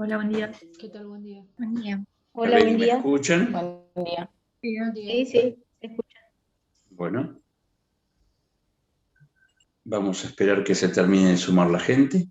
Hola, buen día. ¿Qué tal? Buen día. Buen día. A Hola, ver, buen ¿me día. escuchan? Buen día. Buen día. Sí, se escucha. Bueno, vamos a esperar que se termine de sumar la gente.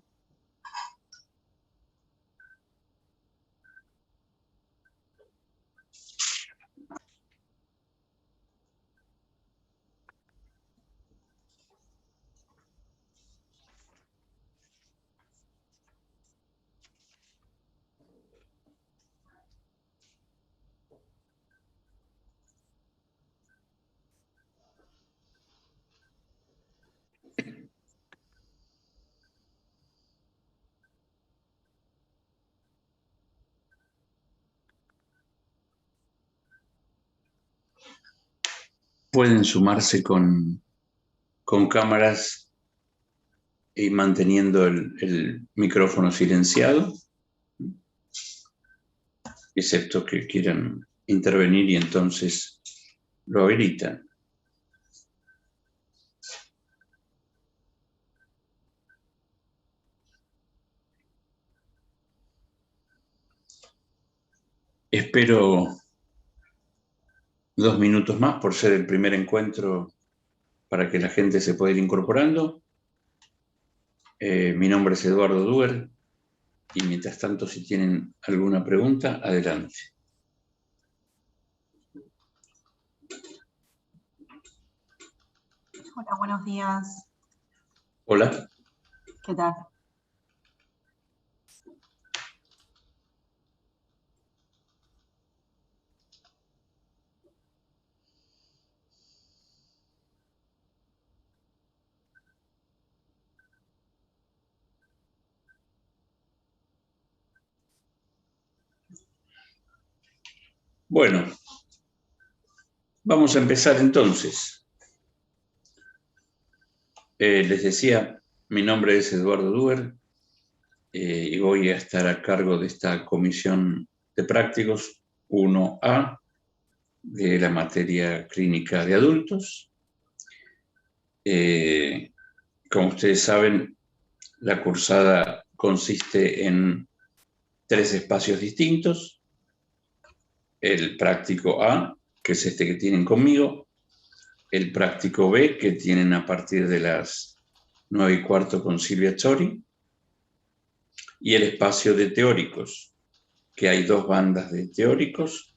Pueden sumarse con cámaras y manteniendo el micrófono silenciado, excepto que quieran intervenir y entonces lo habilitan. Espero 2 minutos más por ser el primer encuentro para que la gente se pueda ir incorporando. Mi nombre es Eduardo Duer y mientras tanto, si tienen alguna pregunta, adelante. Hola, buenos días. Hola. ¿Qué tal? Bueno, vamos a empezar entonces. Les decía, mi nombre es Eduardo Duer y voy a estar a cargo de esta comisión de prácticos 1A de la materia clínica de adultos. Como ustedes saben, la cursada consiste en 3 espacios distintos. El práctico A, que es este que tienen conmigo, el práctico B, que tienen a partir de las 9:15 con Silvia Chori, y el espacio de teóricos, que hay 2 bandas de teóricos.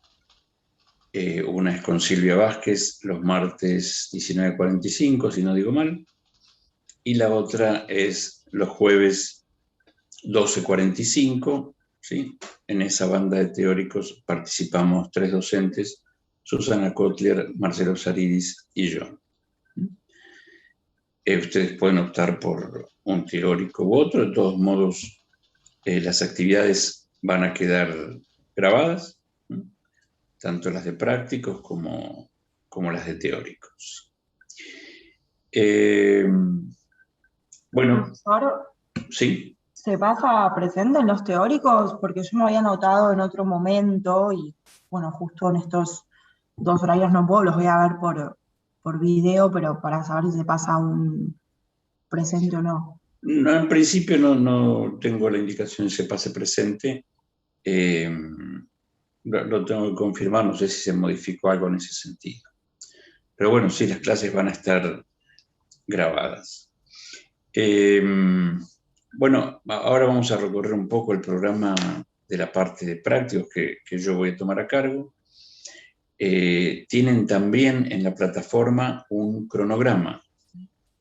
Una es con Silvia Vázquez los martes 19:45, si no digo mal, y la otra es los jueves 12:45, ¿sí? En esa banda de teóricos participamos 3 docentes, Susana Kotler, Marcelo Saridis y yo. Ustedes pueden optar por un teórico u otro. De todos modos, las actividades van a quedar grabadas, ¿no? Tanto las de prácticos como las de teóricos. Bueno, Profesor, sí. ¿se pasa presente en los teóricos? Porque yo me había notado en otro momento y, bueno, justo en estos 2 horarios no puedo, los voy a ver por video, pero para saber si se pasa un presente o no. No, en principio no tengo la indicación de que se pase presente. Lo tengo que confirmar, no sé si se modificó algo en ese sentido. Pero bueno, sí, las clases van a estar grabadas. Bueno, ahora vamos a recorrer un poco el programa de la parte de prácticos que yo voy a tomar a cargo. Tienen también en la plataforma un cronograma.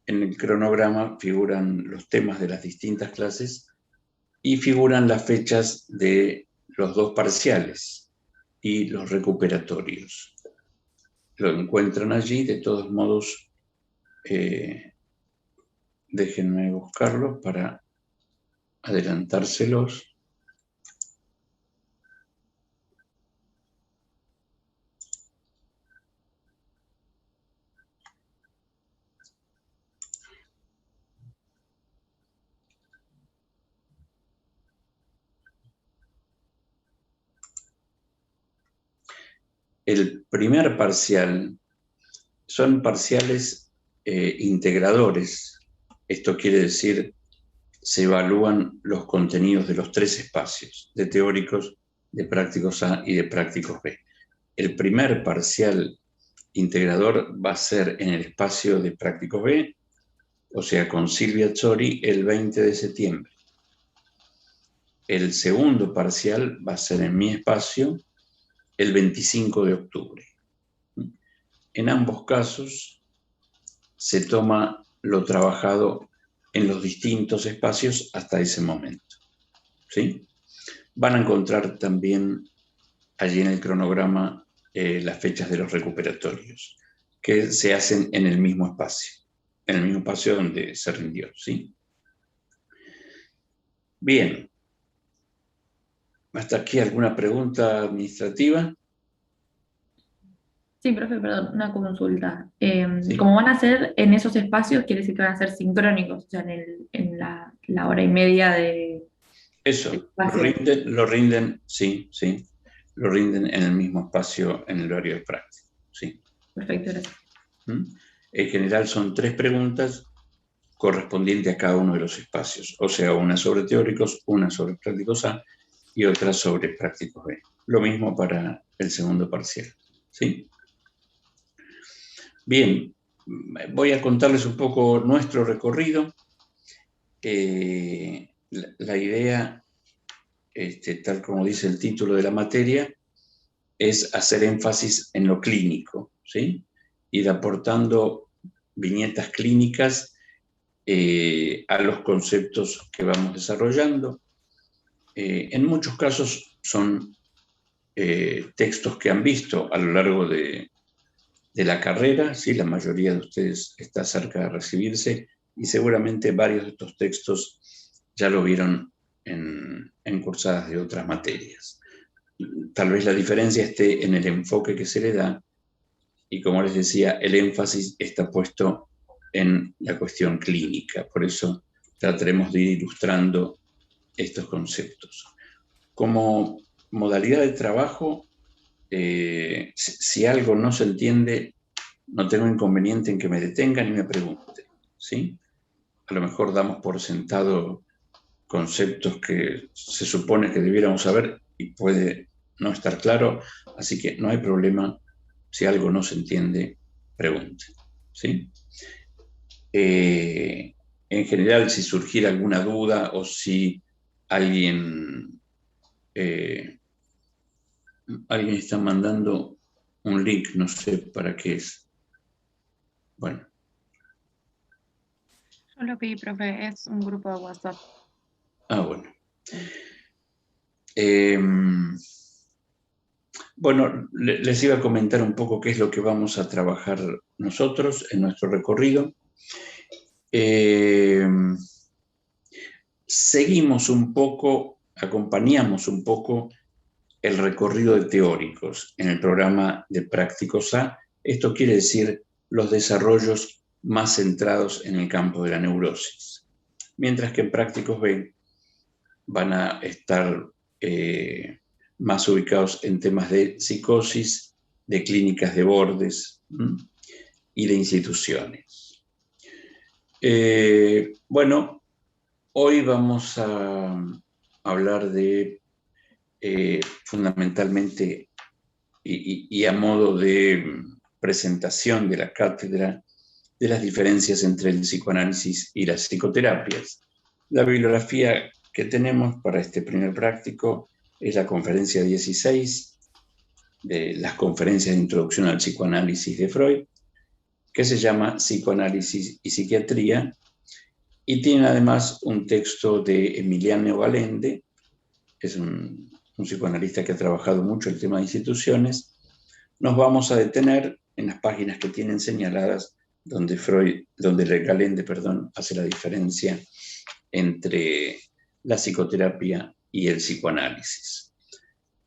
En el cronograma figuran los temas de las distintas clases y figuran las fechas de los 2 parciales y los recuperatorios. Lo encuentran allí. De todos modos, déjenme buscarlo para adelantárselos. El primer parcial son parciales integradores. Esto quiere decir se evalúan los contenidos de los 3 espacios, de teóricos, de prácticos A y de prácticos B. El primer parcial integrador va a ser en el espacio de prácticos B, o sea, con Silvia Chori, el 20 de septiembre. El segundo parcial va a ser en mi espacio el 25 de octubre. En ambos casos se toma lo trabajado en los distintos espacios hasta ese momento, ¿sí? Van a encontrar también allí en el cronograma las fechas de los recuperatorios, que se hacen en el mismo espacio donde se rindió, ¿sí? Bien. ¿Hasta aquí alguna pregunta administrativa? Sí, profe, perdón, una consulta. Sí. Como van a ser en esos espacios, quiere decir que van a ser sincrónicos, o sea, en la hora y media de Eso, espacio. lo rinden, sí, lo rinden en el mismo espacio en el horario práctico, sí. Perfecto, gracias. En general son 3 preguntas correspondientes a cada uno de los espacios, o sea, una sobre teóricos, una sobre prácticos A y otra sobre prácticos B. Lo mismo para el segundo parcial, ¿sí? Bien, voy a contarles un poco nuestro recorrido. La idea, tal como dice el título de la materia, es hacer énfasis en lo clínico, ¿sí? Ir aportando viñetas clínicas a los conceptos que vamos desarrollando. En muchos casos son textos que han visto a lo largo de la carrera, ¿sí? La mayoría de ustedes está cerca de recibirse y seguramente varios de estos textos ya lo vieron en cursadas de otras materias. Tal vez la diferencia esté en el enfoque que se le da y, como les decía, el énfasis está puesto en la cuestión clínica. Por eso trataremos de ir ilustrando estos conceptos. Como modalidad de trabajo, si algo no se entiende, no tengo inconveniente en que me detengan y me pregunten, ¿sí? A lo mejor damos por sentado conceptos que se supone que debiéramos saber y puede no estar claro, así que no hay problema. Si algo no se entiende, pregunte, ¿sí? En general, si surgiera alguna duda o si alguien está mandando un link, no sé para qué es. Bueno. Yo lo pedí, profe, es un grupo de WhatsApp. Bueno. Bueno, les iba a comentar un poco qué es lo que vamos a trabajar nosotros en nuestro recorrido. Seguimos un poco, acompañamos un poco el recorrido de teóricos en el programa de prácticos A. Esto quiere decir los desarrollos más centrados en el campo de la neurosis. Mientras que en prácticos B van a estar más ubicados en temas de psicosis, de clínicas de bordes y de instituciones. Bueno, hoy vamos a hablar de fundamentalmente y a modo de presentación de la cátedra de las diferencias entre el psicoanálisis y las psicoterapias. La bibliografía que tenemos para este primer práctico es la conferencia 16 de las conferencias de introducción al psicoanálisis de Freud, que se llama Psicoanálisis y Psiquiatría, y tiene además un texto de Emiliano Galende, que es un psicoanalista que ha trabajado mucho el tema de instituciones. Nos vamos a detener en las páginas que tienen señaladas donde Galende, hace la diferencia entre la psicoterapia y el psicoanálisis.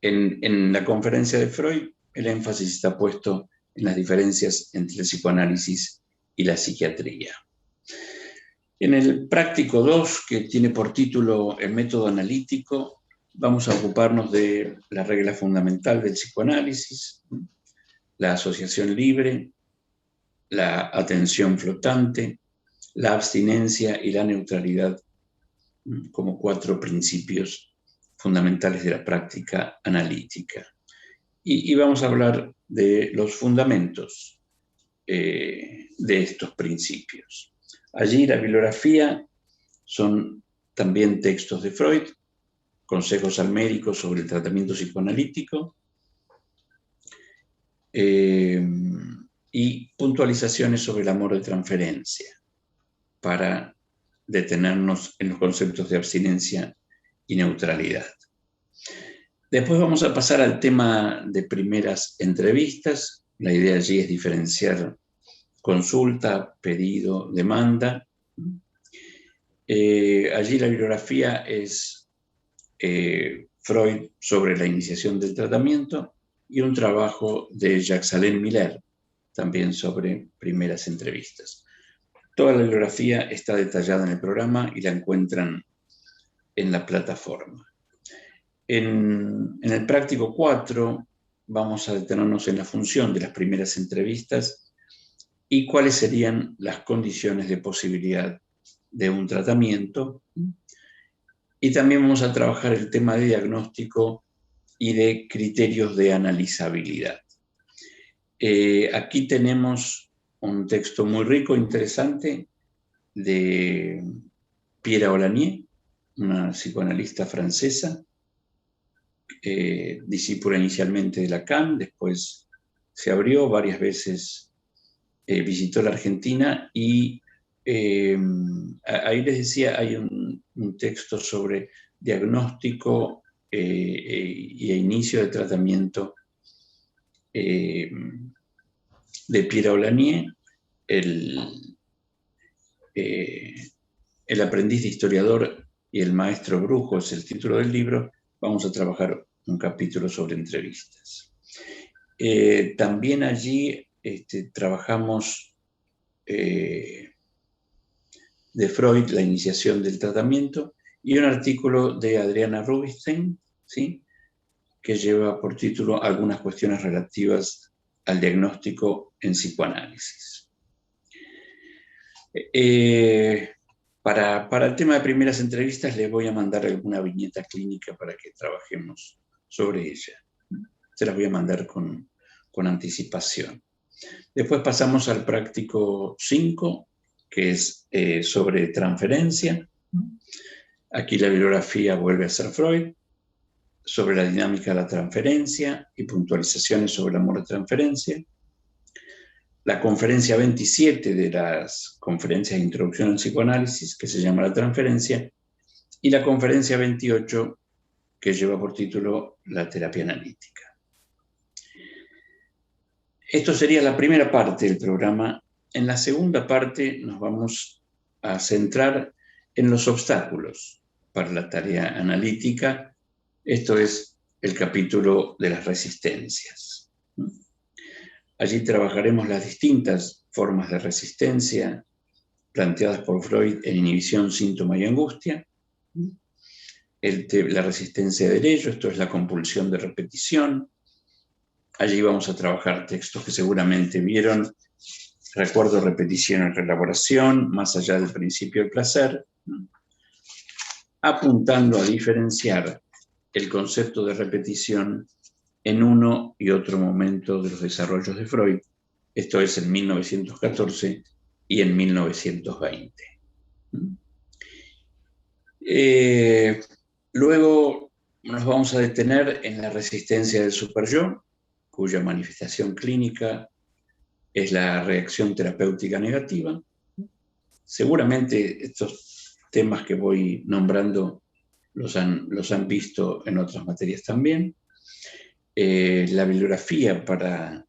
En la conferencia de Freud, el énfasis está puesto en las diferencias entre el psicoanálisis y la psiquiatría. En el práctico 2, que tiene por título el método analítico, vamos a ocuparnos de la regla fundamental del psicoanálisis, la asociación libre, la atención flotante, la abstinencia y la neutralidad como 4 principios fundamentales de la práctica analítica. Y vamos a hablar de los fundamentos de estos principios. Allí la bibliografía son también textos de Freud, consejos al médico sobre el tratamiento psicoanalítico y puntualizaciones sobre el amor de transferencia para detenernos en los conceptos de abstinencia y neutralidad. Después vamos a pasar al tema de primeras entrevistas. La idea allí es diferenciar consulta, pedido, demanda. Allí la bibliografía es Freud sobre la iniciación del tratamiento y un trabajo de Jacques-Alain Miller, también sobre primeras entrevistas. Toda la bibliografía está detallada en el programa y la encuentran en la plataforma. En el práctico 4 vamos a detenernos en la función de las primeras entrevistas y cuáles serían las condiciones de posibilidad de un tratamiento. Y también vamos a trabajar el tema de diagnóstico y de criterios de analizabilidad. Aquí tenemos un texto muy rico, interesante, de Pierre Aulagnier, una psicoanalista francesa, discípula inicialmente de Lacan, después se abrió, varias veces visitó la Argentina y ahí les decía, hay un texto sobre diagnóstico e inicio de tratamiento de Pierre Aulagnier, el aprendiz de historiador y el maestro brujo es el título del libro. Vamos a trabajar un capítulo sobre entrevistas. También allí trabajamos de Freud, la iniciación del tratamiento, y un artículo de Adriana Rubinstein, ¿sí?, que lleva por título Algunas cuestiones relativas al diagnóstico en psicoanálisis. Para el tema de primeras entrevistas les voy a mandar alguna viñeta clínica para que trabajemos sobre ella. Se las voy a mandar con anticipación. Después pasamos al práctico 5, que es sobre transferencia. Aquí la bibliografía vuelve a ser Freud, sobre la dinámica de la transferencia y puntualizaciones sobre el amor de transferencia. La conferencia 27 de las conferencias de introducción al psicoanálisis, que se llama La transferencia, y la conferencia 28, que lleva por título La terapia analítica. Esto sería la primera parte del programa. En la segunda parte nos vamos a centrar en los obstáculos para la tarea analítica. Esto es el capítulo de las resistencias. Allí trabajaremos las distintas formas de resistencia planteadas por Freud en Inhibición, Síntoma y Angustia. La resistencia del ello, esto es la compulsión de repetición. Allí vamos a trabajar textos que seguramente vieron: Recuerdo, repetición y reelaboración, Más allá del principio del placer, apuntando a diferenciar el concepto de repetición en uno y otro momento de los desarrollos de Freud, esto es en 1914 y en 1920. Luego nos vamos a detener en la resistencia del superyo, cuya manifestación clínica es la reacción terapéutica negativa. Seguramente estos temas que voy nombrando los han visto en otras materias también. La bibliografía para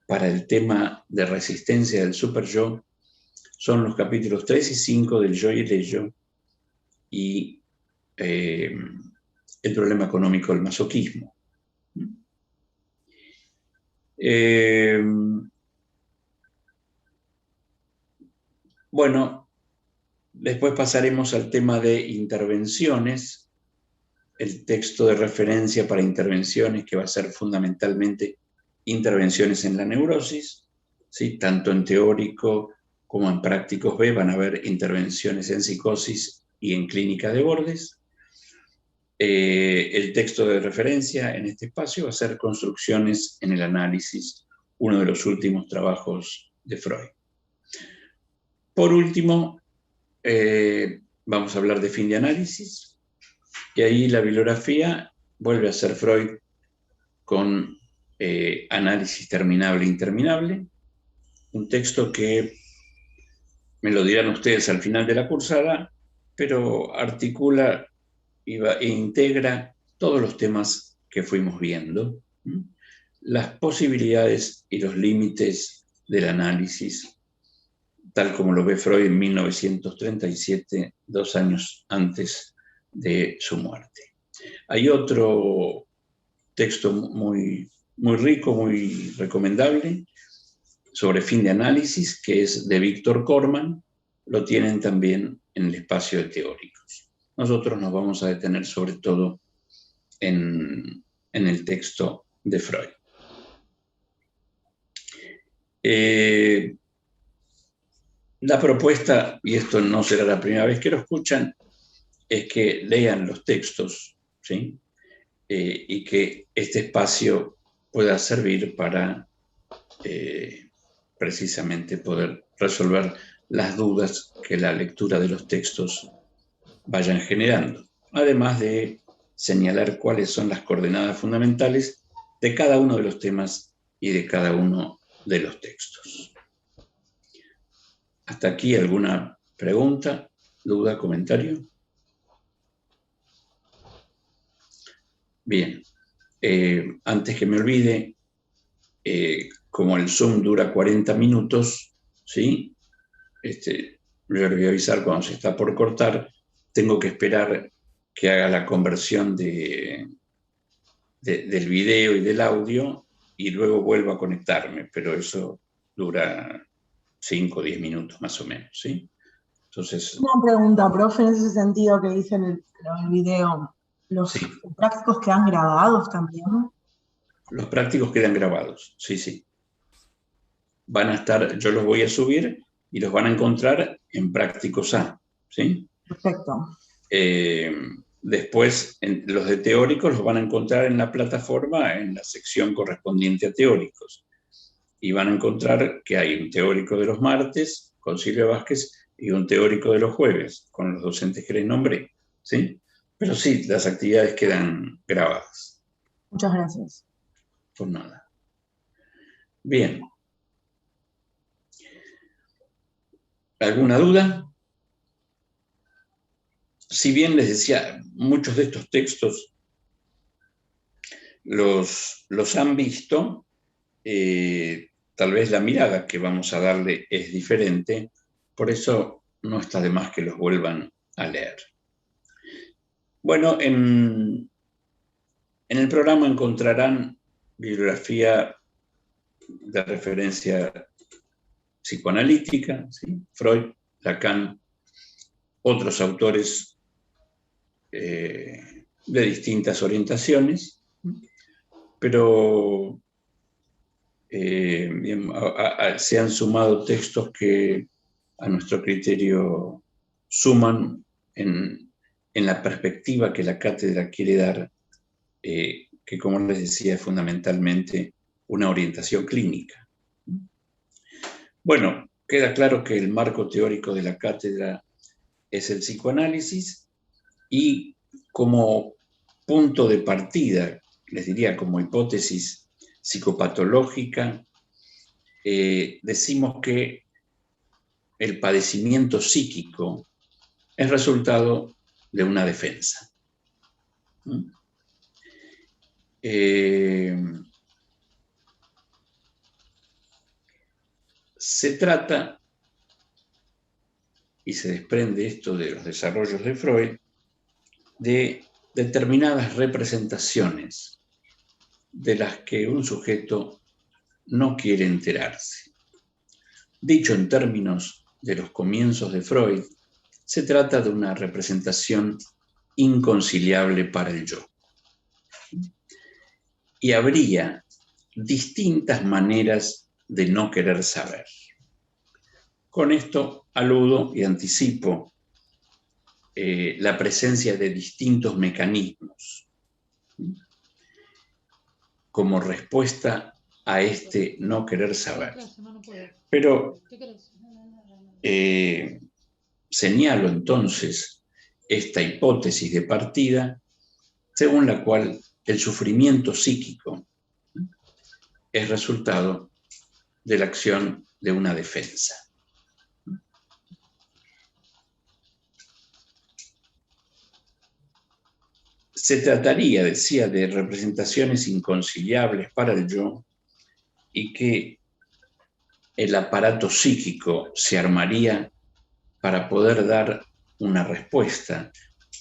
el tema de resistencia del superyo son los capítulos 3 y 5 del Yo y el Ello y el problema económico del masoquismo. Bueno, después pasaremos al tema de intervenciones, el texto de referencia para intervenciones, que va a ser fundamentalmente intervenciones en la neurosis, ¿sí? Tanto en teórico como en prácticos B van a haber intervenciones en psicosis y en clínica de bordes. El texto de referencia en este espacio va a ser Construcciones en el análisis, uno de los últimos trabajos de Freud. Por último, vamos a hablar de fin de análisis, y ahí la bibliografía vuelve a ser Freud con Análisis terminable e interminable, un texto que me lo dirán ustedes al final de la cursada, pero articula e integra todos los temas que fuimos viendo, las posibilidades y los límites del análisis, tal como lo ve Freud en 1937, 2 años antes de su muerte. Hay otro texto muy rico, muy recomendable, sobre fin de análisis, que es de Víctor Corman. Lo tienen también en el espacio de teóricos. Nosotros nos vamos a detener sobre todo en el texto de Freud. La propuesta, y esto no será la primera vez que lo escuchan, es que lean los textos, ¿sí? Y que este espacio pueda servir para precisamente poder resolver las dudas que la lectura de los textos vayan generando, además de señalar cuáles son las coordenadas fundamentales de cada uno de los temas y de cada uno de los textos. ¿Hasta aquí alguna pregunta, duda, comentario? Bien, antes que me olvide, como el Zoom dura 40 minutos, ¿sí? Yo les voy a avisar cuando se está por cortar, tengo que esperar que haga la conversión del video y del audio y luego vuelvo a conectarme, pero eso dura 5 o 10 minutos más o menos, ¿sí? Entonces... Una pregunta, profe, en ese sentido que dice en el video, ¿los sí. prácticos quedan grabados también? Los prácticos quedan grabados, sí. Van a estar, yo los voy a subir y los van a encontrar en Prácticos A, ¿sí? Perfecto. Después, los de teóricos los van a encontrar en la plataforma, en la sección correspondiente a teóricos. Y van a encontrar que hay un teórico de los martes, con Silvia Vázquez, y un teórico de los jueves, con los docentes que les nombré, ¿sí? Pero sí, las actividades quedan grabadas. Muchas gracias. Por nada. Bien. ¿Alguna duda? Si bien les decía, muchos de estos textos los han visto, tal vez la mirada que vamos a darle es diferente, por eso no está de más que los vuelvan a leer. Bueno, en el programa encontrarán bibliografía de referencia psicoanalítica, ¿sí? Freud, Lacan, otros autores de distintas orientaciones, pero se han sumado textos que a nuestro criterio suman en la perspectiva que la cátedra quiere dar, que como les decía es fundamentalmente una orientación clínica. Bueno, queda claro que el marco teórico de la cátedra es el psicoanálisis y como punto de partida, les diría como hipótesis psicopatológica, decimos que el padecimiento psíquico es resultado de una defensa. Se trata, y se desprende esto de los desarrollos de Freud, de determinadas representaciones de las que un sujeto no quiere enterarse. Dicho en términos de los comienzos de Freud, se trata de una representación inconciliable para el yo. Y habría distintas maneras de no querer saber. Con esto aludo y anticipo la presencia de distintos mecanismos como respuesta a este no querer saber. Pero señalo entonces esta hipótesis de partida según la cual el sufrimiento psíquico es resultado de la acción de una defensa. Se trataría, decía, de representaciones inconciliables para el yo y que el aparato psíquico se armaría para poder dar una respuesta,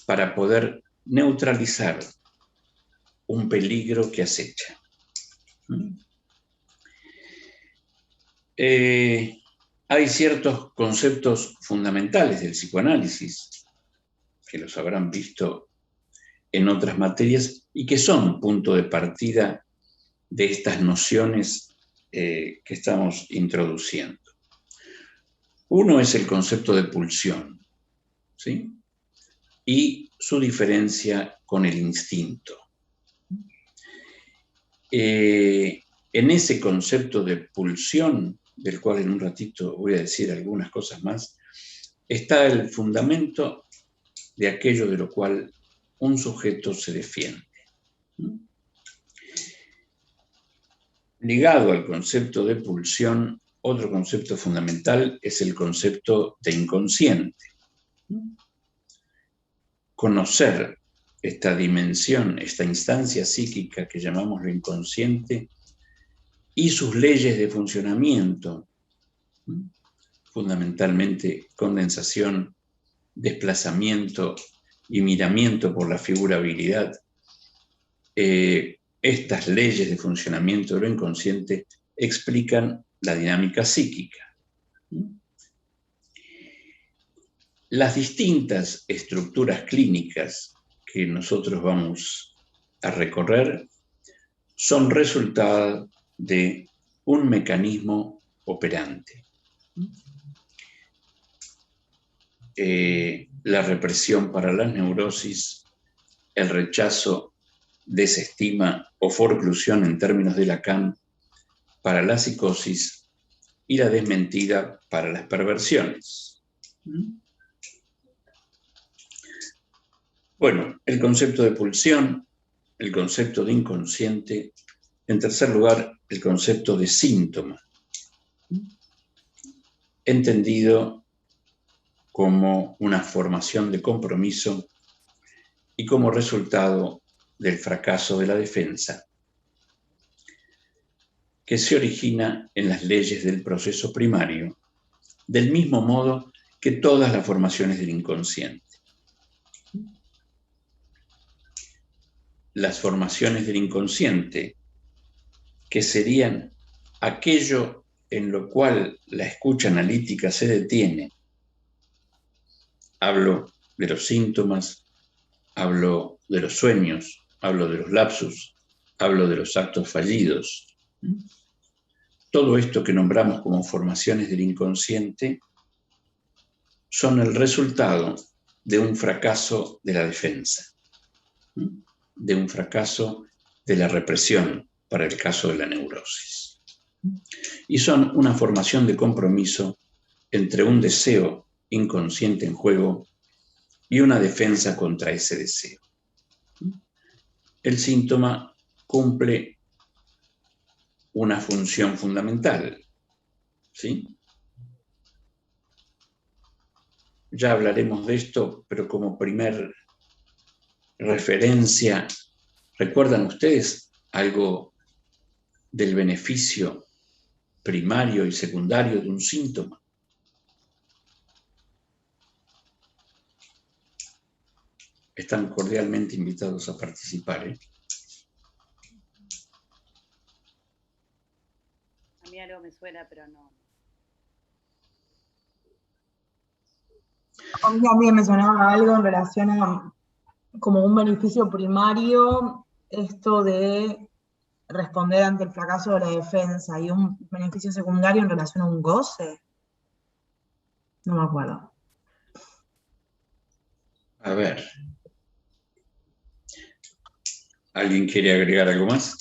para poder neutralizar un peligro que acecha. Hay ciertos conceptos fundamentales del psicoanálisis, que los habrán visto en otras materias y que son punto de partida de estas nociones que estamos introduciendo. Uno es el concepto de pulsión, ¿sí? Y su diferencia con el instinto. En ese concepto de pulsión, del cual en un ratito voy a decir algunas cosas más, está el fundamento de aquello de lo cual un sujeto se defiende. Ligado al concepto de pulsión, otro concepto fundamental es el concepto de inconsciente. Conocer esta dimensión, esta instancia psíquica que llamamos lo inconsciente y sus leyes de funcionamiento, fundamentalmente condensación, desplazamiento y miramiento por la figurabilidad. Estas leyes de funcionamiento de lo inconsciente explican la dinámica psíquica. Las distintas estructuras clínicas que nosotros vamos a recorrer son resultado de un mecanismo operante. La represión para las neurosis, el rechazo, desestima o forclusión en términos de Lacan para la psicosis y la desmentida para las perversiones. Bueno, el concepto de pulsión, el concepto de inconsciente, en tercer lugar, el concepto de síntoma, entendido como una formación de compromiso y como resultado del fracaso de la defensa, que se origina en las leyes del proceso primario, del mismo modo que todas las formaciones del inconsciente. Las formaciones del inconsciente, que serían aquello en lo cual la escucha analítica se detiene. Hablo de los síntomas, hablo de los sueños, hablo de los lapsus, hablo de los actos fallidos. Todo esto que nombramos como formaciones del inconsciente son el resultado de un fracaso de la defensa, de un fracaso de la represión para el caso de la neurosis. Y son una formación de compromiso entre un deseo inconsciente en juego y una defensa contra ese deseo. El síntoma cumple una función fundamental, ¿sí? Ya hablaremos de esto, pero como primer referencia, ¿recuerdan ustedes algo del beneficio primario y secundario de un síntoma? Están cordialmente invitados a participar, ¿eh? A mí algo me suena, pero no. A mí también me sonaba algo en relación a como un beneficio primario, esto de responder ante el fracaso de la defensa, y un beneficio secundario en relación a un goce. No me acuerdo. A ver. ¿Alguien quiere agregar algo más?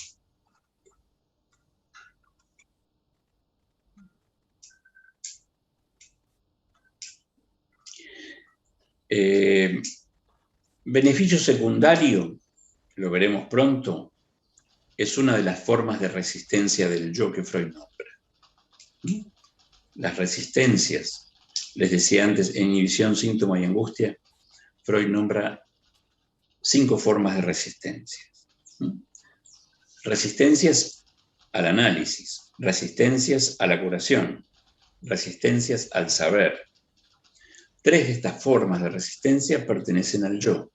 Beneficio secundario, lo veremos pronto, es una de las formas de resistencia del yo que Freud nombra. Las resistencias, les decía antes, inhibición, síntoma y angustia, Freud nombra 5 formas de resistencia. Resistencias al análisis, resistencias a la curación, resistencias al saber. 3 de estas formas de resistencia pertenecen al yo.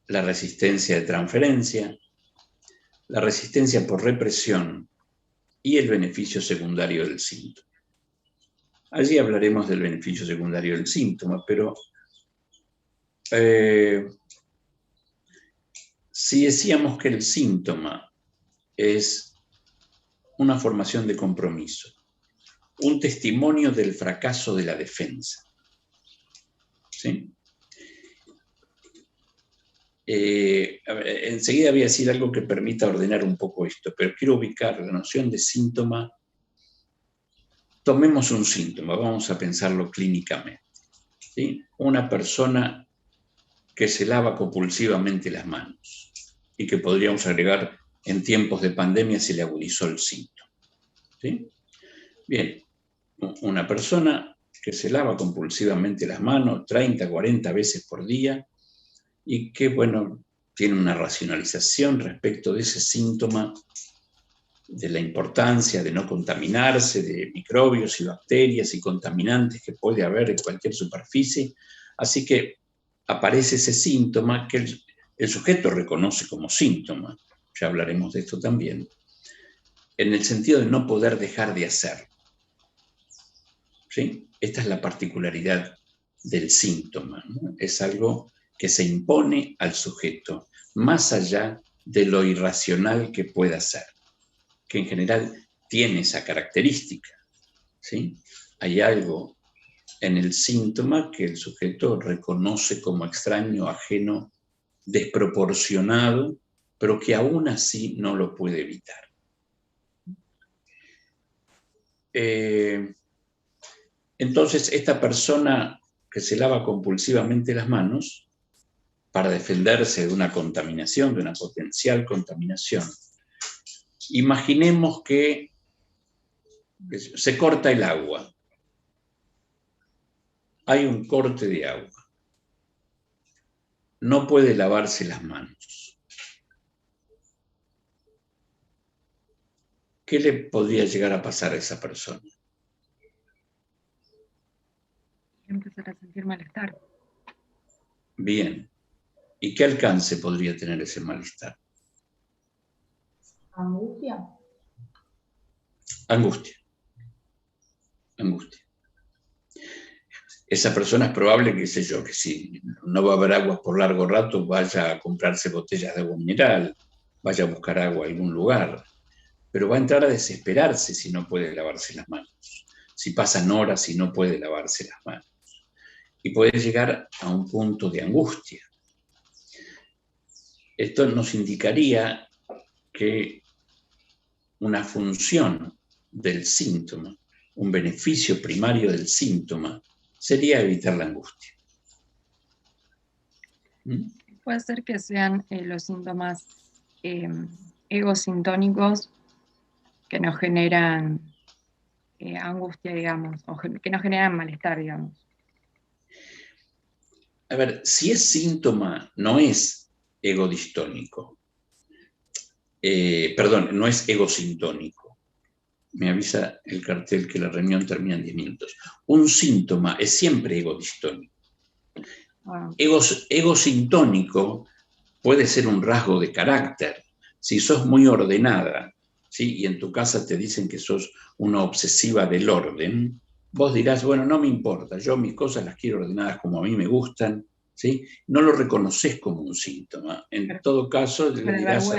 La resistencia de transferencia, la resistencia por represión y el beneficio secundario del síntoma. Allí hablaremos del beneficio secundario del síntoma, pero si decíamos que el síntoma es una formación de compromiso, un testimonio del fracaso de la defensa, ¿sí? Enseguida voy a decir algo que permita ordenar un poco esto, pero quiero ubicar la noción de síntoma. Tomemos un síntoma, vamos a pensarlo clínicamente, ¿sí? Una persona que se lava compulsivamente las manos y que podríamos agregar en tiempos de pandemia se le agudizó el síntoma, ¿sí? Bien, una persona que se lava compulsivamente las manos 30, 40 veces por día y que, bueno, tiene una racionalización respecto de ese síntoma, de la importancia de no contaminarse, de microbios y bacterias y contaminantes que puede haber en cualquier superficie. Así que aparece ese síntoma que el sujeto reconoce como síntoma, ya hablaremos de esto también, en el sentido de no poder dejar de hacer. ¿Sí? Esta es la particularidad del síntoma, ¿no? Es algo que se impone al sujeto, más allá de lo irracional que pueda ser, que en general tiene esa característica, ¿sí? Hay algo en el síntoma que el sujeto reconoce como extraño, ajeno, desproporcionado, pero que aún así no lo puede evitar. Entonces, esta persona que se lava compulsivamente las manos para defenderse de una contaminación, de una potencial contaminación, imaginemos que se corta el agua. Hay un corte de agua. No puede lavarse las manos. ¿Qué le podría llegar a pasar a esa persona? Empezar a sentir malestar. Bien. ¿Y qué alcance podría tener ese malestar? ¿Angustia? Angustia. Angustia. Esa persona es probable, qué sé yo, que si no va a haber agua por largo rato, vaya a comprarse botellas de agua mineral, vaya a buscar agua a algún lugar, pero va a entrar a desesperarse si no puede lavarse las manos, si pasan horas y no puede lavarse las manos, y puede llegar a un punto de angustia. Esto nos indicaría que una función del síntoma, un beneficio primario del síntoma, sería evitar la angustia. Puede ser que sean los síntomas egosintónicos que nos generan angustia, digamos, o que nos generan malestar, digamos. A ver, si es síntoma, no es egodistónico. Perdón, no es egosintónico. Me avisa el cartel que la reunión termina en 10 minutos. Un síntoma es siempre egodistónico. Egosintónico puede ser un rasgo de carácter. Si sos muy ordenada, ¿sí? Y en tu casa te dicen que sos una obsesiva del orden, vos dirás, bueno, no me importa, yo mis cosas las quiero ordenadas como a mí me gustan, ¿sí? No lo reconoces como un síntoma. En todo caso, le dirás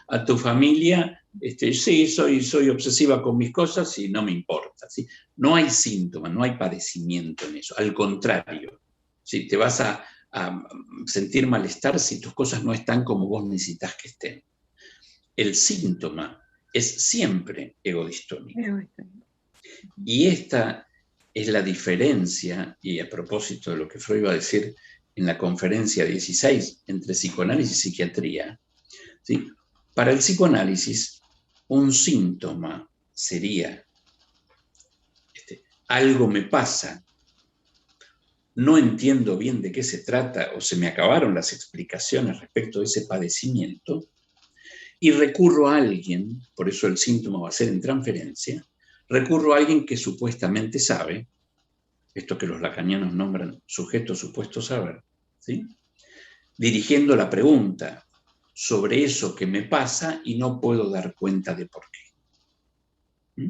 a tu familia, sí, soy obsesiva con mis cosas y no me importa, ¿sí? No hay síntoma, no hay padecimiento en eso. Al contrario, ¿sí? Te vas a sentir malestar si tus cosas no están como vos necesitas que estén. El síntoma es siempre egodistónico. Y esta es la diferencia, y a propósito de lo que Freud va a decir en la conferencia 16 entre psicoanálisis y psiquiatría, ¿sí? Para el psicoanálisis, un síntoma sería algo me pasa, no entiendo bien de qué se trata o se me acabaron las explicaciones respecto de ese padecimiento y recurro a alguien, por eso el síntoma va a ser en transferencia, recurro a alguien que supuestamente sabe, esto que los lacanianos nombran sujeto supuesto saber, ¿sí? Dirigiendo la pregunta sobre eso que me pasa y no puedo dar cuenta de por qué.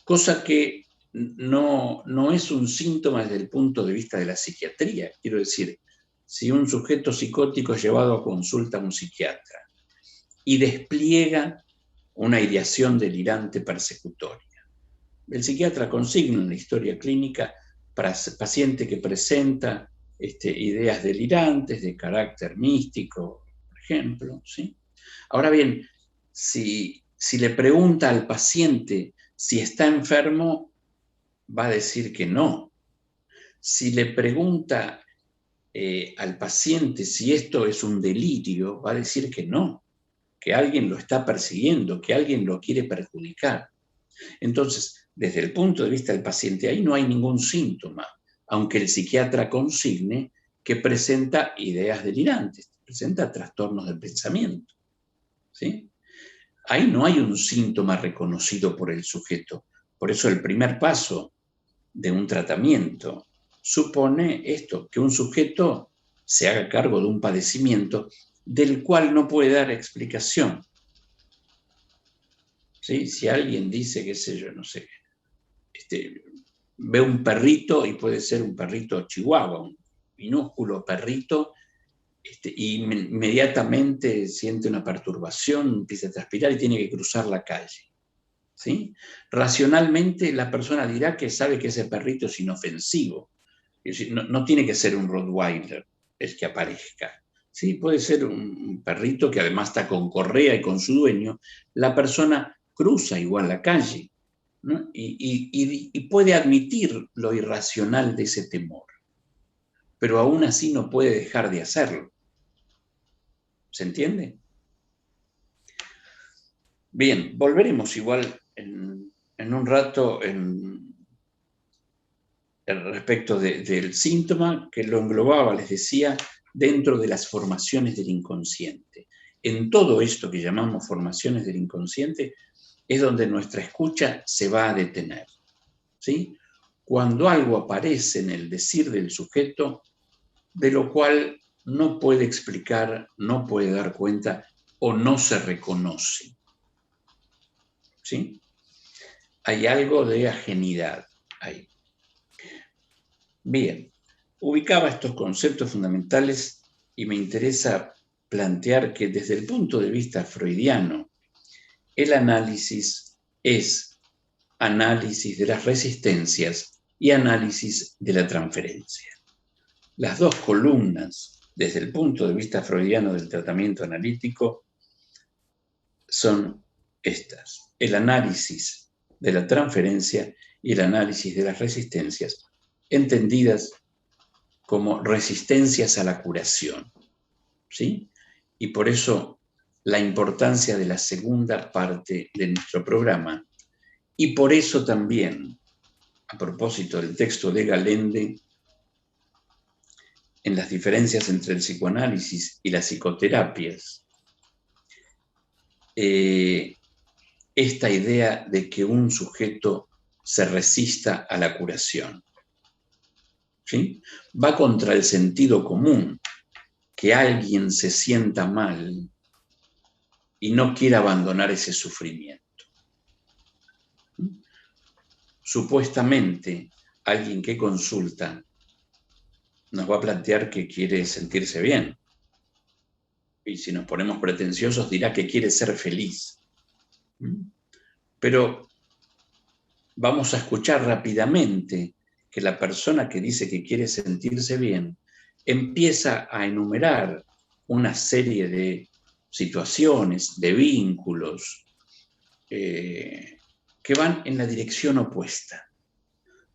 Cosa que no es un síntoma desde el punto de vista de la psiquiatría. Quiero decir, si un sujeto psicótico es llevado a consulta a un psiquiatra y despliega una ideación delirante persecutoria, el psiquiatra consigna en la historia clínica para paciente que presenta ideas delirantes de carácter místico, por ejemplo, ¿sí? Ahora bien, si le pregunta al paciente si está enfermo, va a decir que no. Si le pregunta al paciente si esto es un delirio, va a decir que no, que alguien lo está persiguiendo, que alguien lo quiere perjudicar. Entonces, desde el punto de vista del paciente, ahí no hay ningún síntoma, aunque el psiquiatra consigne que presenta ideas delirantes, presenta trastornos del pensamiento, ¿sí? Ahí no hay un síntoma reconocido por el sujeto. Por eso el primer paso de un tratamiento supone esto, que un sujeto se haga cargo de un padecimiento del cual no puede dar explicación. ¿Sí? Si alguien dice, qué sé yo, no sé, ve un perrito y puede ser un perrito chihuahua, un minúsculo perrito, y inmediatamente siente una perturbación, empieza a transpirar y tiene que cruzar la calle. ¿Sí? Racionalmente la persona dirá que sabe que ese perrito es inofensivo. Es decir, no tiene que ser un Rottweiler el que aparezca. ¿Sí? Puede ser un perrito que además está con correa y con su dueño. La persona cruza igual la calle, ¿no? Y puede admitir lo irracional de ese temor, pero aún así no puede dejar de hacerlo. ¿Se entiende? Bien, volveremos igual en un rato respecto del síntoma que lo englobaba, les decía, dentro de las formaciones del inconsciente. En todo esto que llamamos formaciones del inconsciente es donde nuestra escucha se va a detener, ¿sí? Cuando algo aparece en el decir del sujeto, de lo cual no puede explicar, no puede dar cuenta o no se reconoce, ¿sí? Hay algo de ajenidad ahí. Bien, ubicaba estos conceptos fundamentales y me interesa plantear que desde el punto de vista freudiano, el análisis es análisis de las resistencias y análisis de la transferencia. Las dos columnas, desde el punto de vista freudiano del tratamiento analítico, son estas: el análisis de la transferencia y el análisis de las resistencias, entendidas como resistencias a la curación, ¿sí? Y por eso la importancia de la segunda parte de nuestro programa, y por eso también, a propósito del texto de Galende, en las diferencias entre el psicoanálisis y las psicoterapias, esta idea de que un sujeto se resista a la curación, ¿sí? Va contra el sentido común, que alguien se sienta mal y no quiera abandonar ese sufrimiento. Supuestamente, alguien que consulta nos va a plantear que quiere sentirse bien. Y si nos ponemos pretenciosos, dirá que quiere ser feliz. Pero vamos a escuchar rápidamente que la persona que dice que quiere sentirse bien empieza a enumerar una serie de situaciones, de vínculos, que van en la dirección opuesta.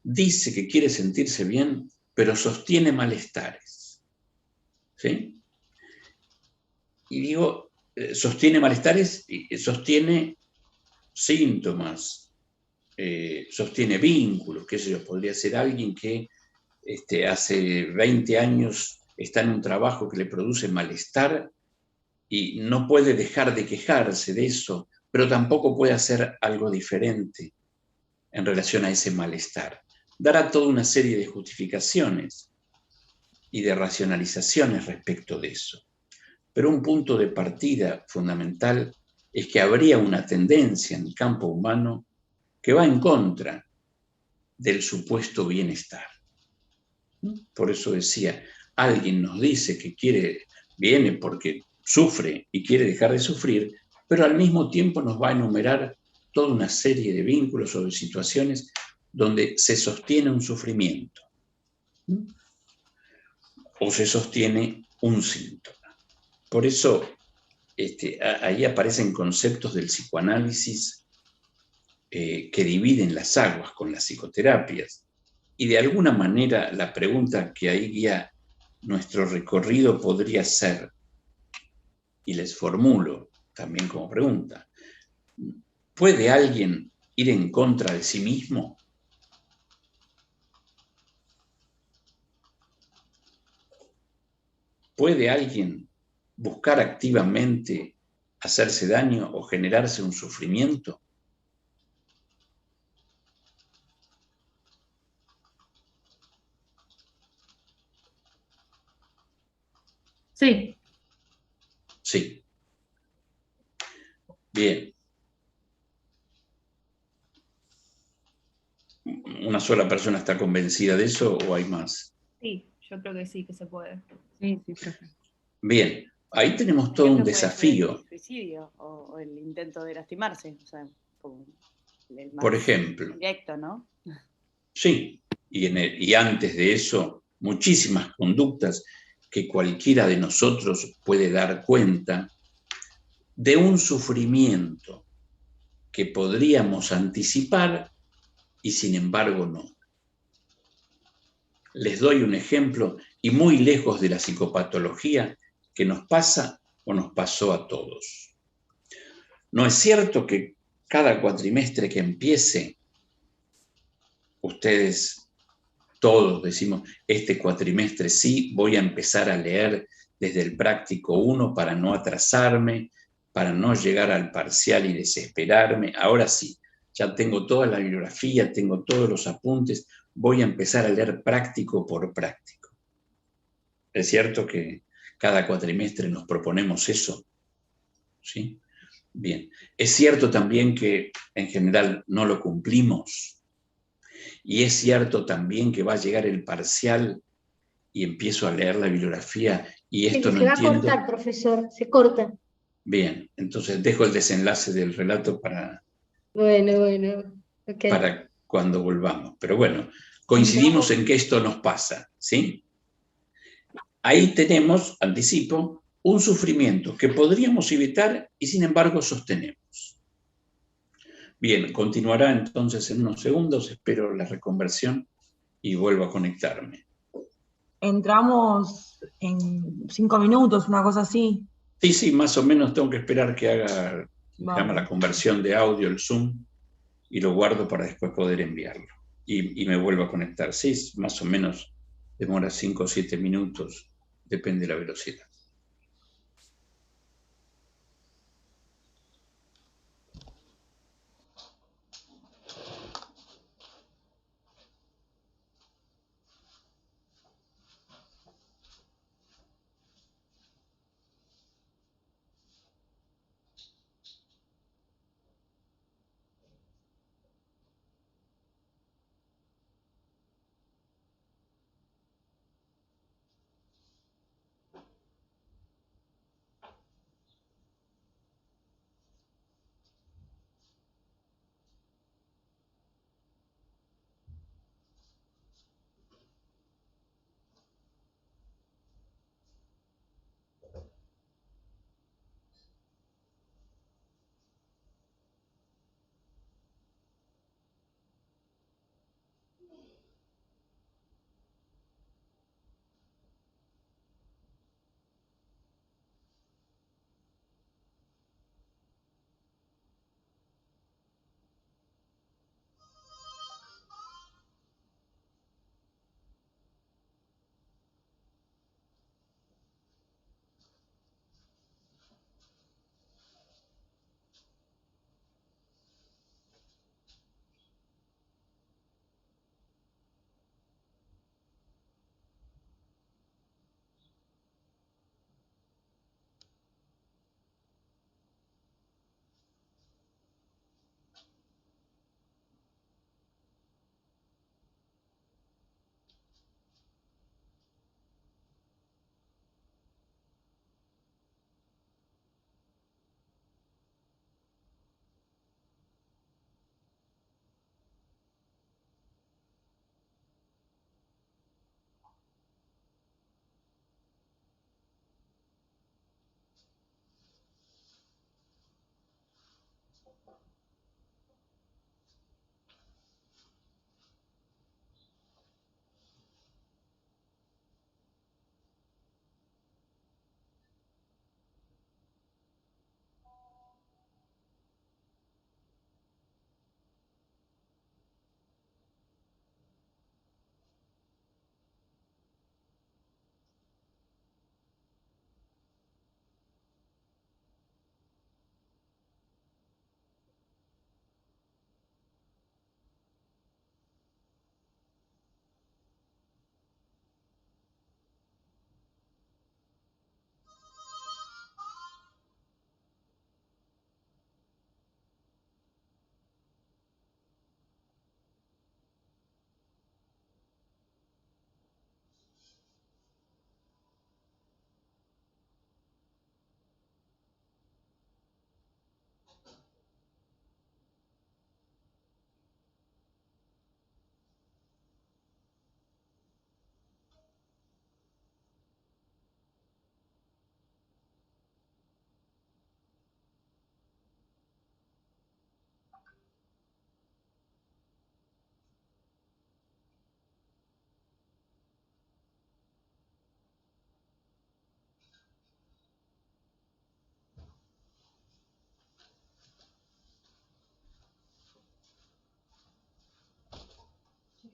Dice que quiere sentirse bien, pero sostiene malestares. ¿Sí? Y digo, sostiene malestares, y sostiene síntomas, sostiene vínculos, que eso podría ser alguien que hace 20 años está en un trabajo que le produce malestar y no puede dejar de quejarse de eso, pero tampoco puede hacer algo diferente en relación a ese malestar. Dará toda una serie de justificaciones y de racionalizaciones respecto de eso. Pero un punto de partida fundamental es que habría una tendencia en el campo humano que va en contra del supuesto bienestar. Por eso decía, alguien nos dice que viene porque sufre y quiere dejar de sufrir, pero al mismo tiempo nos va a enumerar toda una serie de vínculos o de situaciones donde se sostiene un sufrimiento o se sostiene un síntoma. Por eso ahí aparecen conceptos del psicoanálisis que dividen las aguas con las psicoterapias. Y de alguna manera la pregunta que ahí guía nuestro recorrido podría ser, y les formulo también como pregunta, ¿puede alguien ir en contra de sí mismo? ¿Puede alguien buscar activamente hacerse daño o generarse un sufrimiento? Sí. Sí. Bien. ¿Una sola persona está convencida de eso o hay más? Sí, yo creo que sí, que se puede. Sí, sí, profe. Bien, ahí tenemos todo un Ejemplo puede ser desafío. el suicidio o el intento de lastimarse, o sea, como el más Por ejemplo, directo, ¿no? sí, y antes de eso, muchísimas conductas que cualquiera de nosotros puede dar cuenta de un sufrimiento que podríamos anticipar y sin embargo no. Les doy un ejemplo y muy lejos de la psicopatología que nos pasa o nos pasó a todos. ¿No es cierto que cada cuatrimestre que empiece, ustedes todos decimos, este cuatrimestre sí, voy a empezar a leer desde el práctico 1 para no atrasarme, para no llegar al parcial y desesperarme? Ahora sí, ya tengo toda la bibliografía, tengo todos los apuntes, voy a empezar a leer práctico por práctico. Es cierto que cada cuatrimestre nos proponemos eso, ¿sí? Bien. Es cierto también que en general no lo cumplimos. Y es cierto también que va a llegar el parcial y empiezo a leer la bibliografía y esto no Se va a entiendo. cortar, profesor, se corta. Bien, entonces dejo el desenlace del relato para Bueno, ok. cuando volvamos. Pero bueno, coincidimos en que esto nos pasa, ¿sí? Ahí tenemos, anticipo, un sufrimiento que podríamos evitar y sin embargo sostenemos. Bien, continuará entonces en unos segundos, espero la reconversión y vuelvo a conectarme. Entramos en 5 minutos, una cosa así. Sí, más o menos tengo que esperar que haga, se llama la Vamos. conversión de audio, el Zoom, y lo guardo para después poder enviarlo. Y me vuelvo a conectar. Sí, más o menos demora 5 o 7 minutos, depende de la velocidad.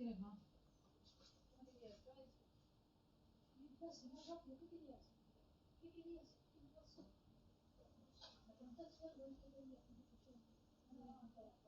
querés, ma? ¿Cómo querías? ¿Sabes? ¿Qué pasa? Más rápido, ¿qué querías? ¿Qué querías? ¿Qué pasó? Me contaste algo de este día, no te escuché. No me vas a contar.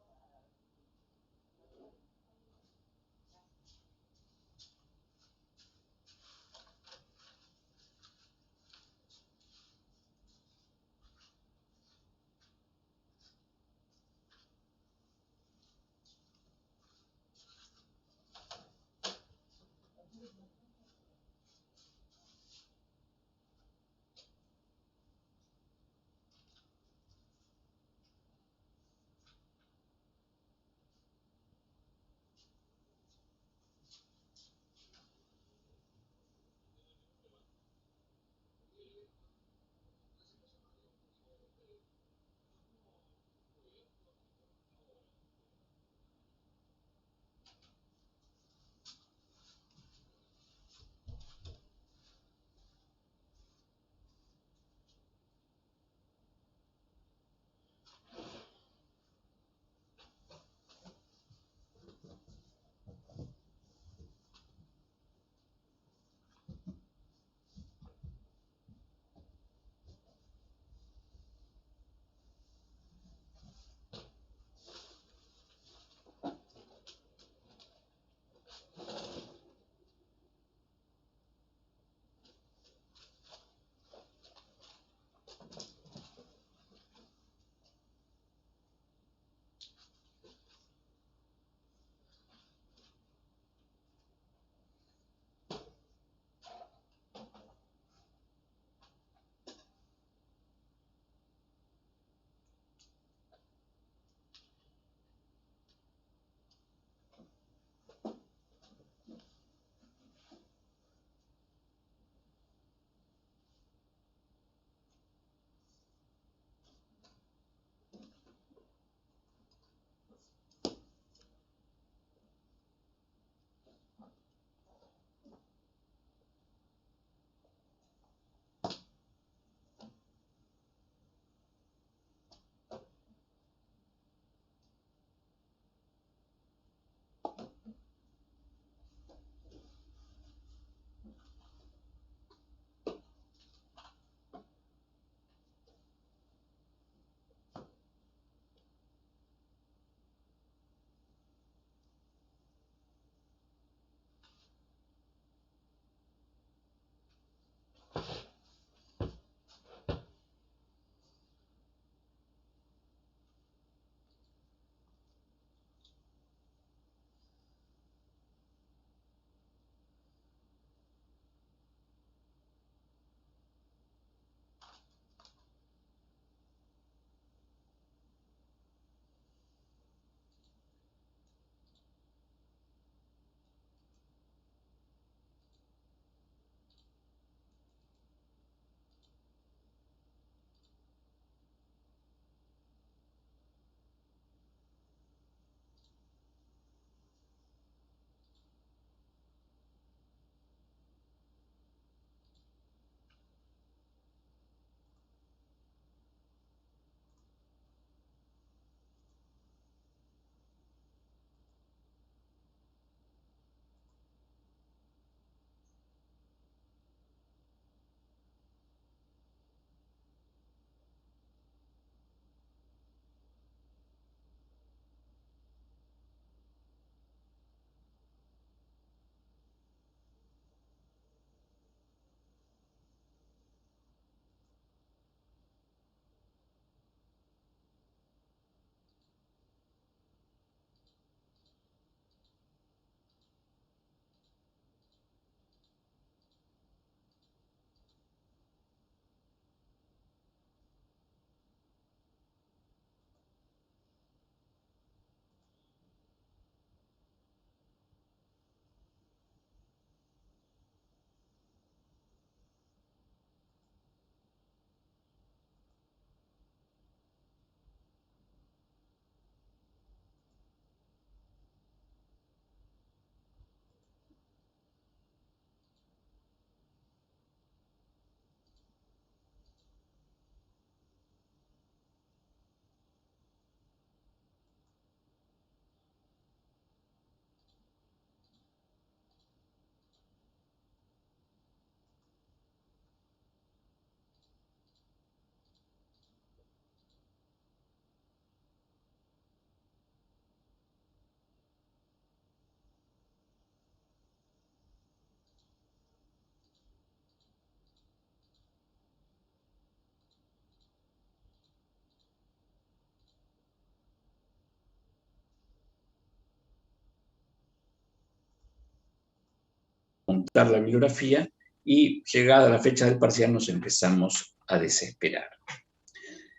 remontar la bibliografía y llegada la fecha del parcial nos empezamos a desesperar.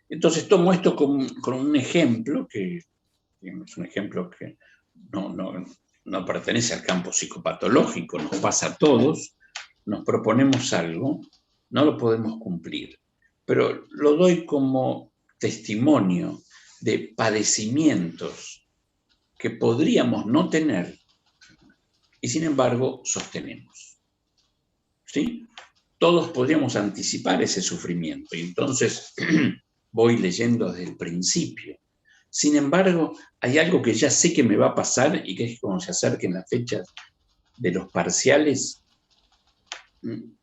Entonces tomo esto con un ejemplo, que es un ejemplo que no pertenece al campo psicopatológico, nos pasa a todos, nos proponemos algo, no lo podemos cumplir, pero lo doy como testimonio de padecimientos que podríamos no tener y sin embargo sostenemos. ¿Sí? Todos podríamos anticipar ese sufrimiento y entonces voy leyendo desde el principio. Sin embargo, hay algo que ya sé que me va a pasar y que es que cuando se acerquen las fechas de los parciales,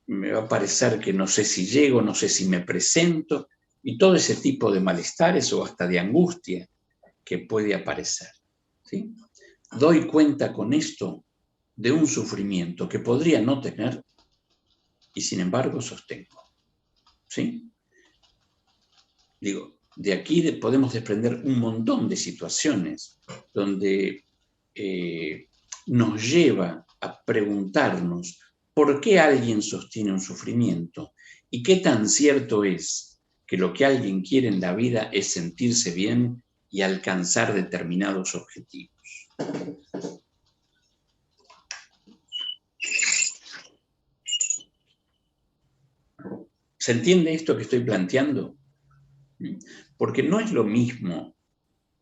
me va a parecer que no sé si llego, no sé si me presento, y todo ese tipo de malestares o hasta de angustia que puede aparecer. ¿Sí? Doy cuenta con esto de un sufrimiento que podría no tener y sin embargo sostengo. ¿Sí? Digo, de aquí podemos desprender un montón de situaciones donde nos lleva a preguntarnos por qué alguien sostiene un sufrimiento y qué tan cierto es que lo que alguien quiere en la vida es sentirse bien y alcanzar determinados objetivos. ¿Se entiende esto que estoy planteando? Porque no es lo mismo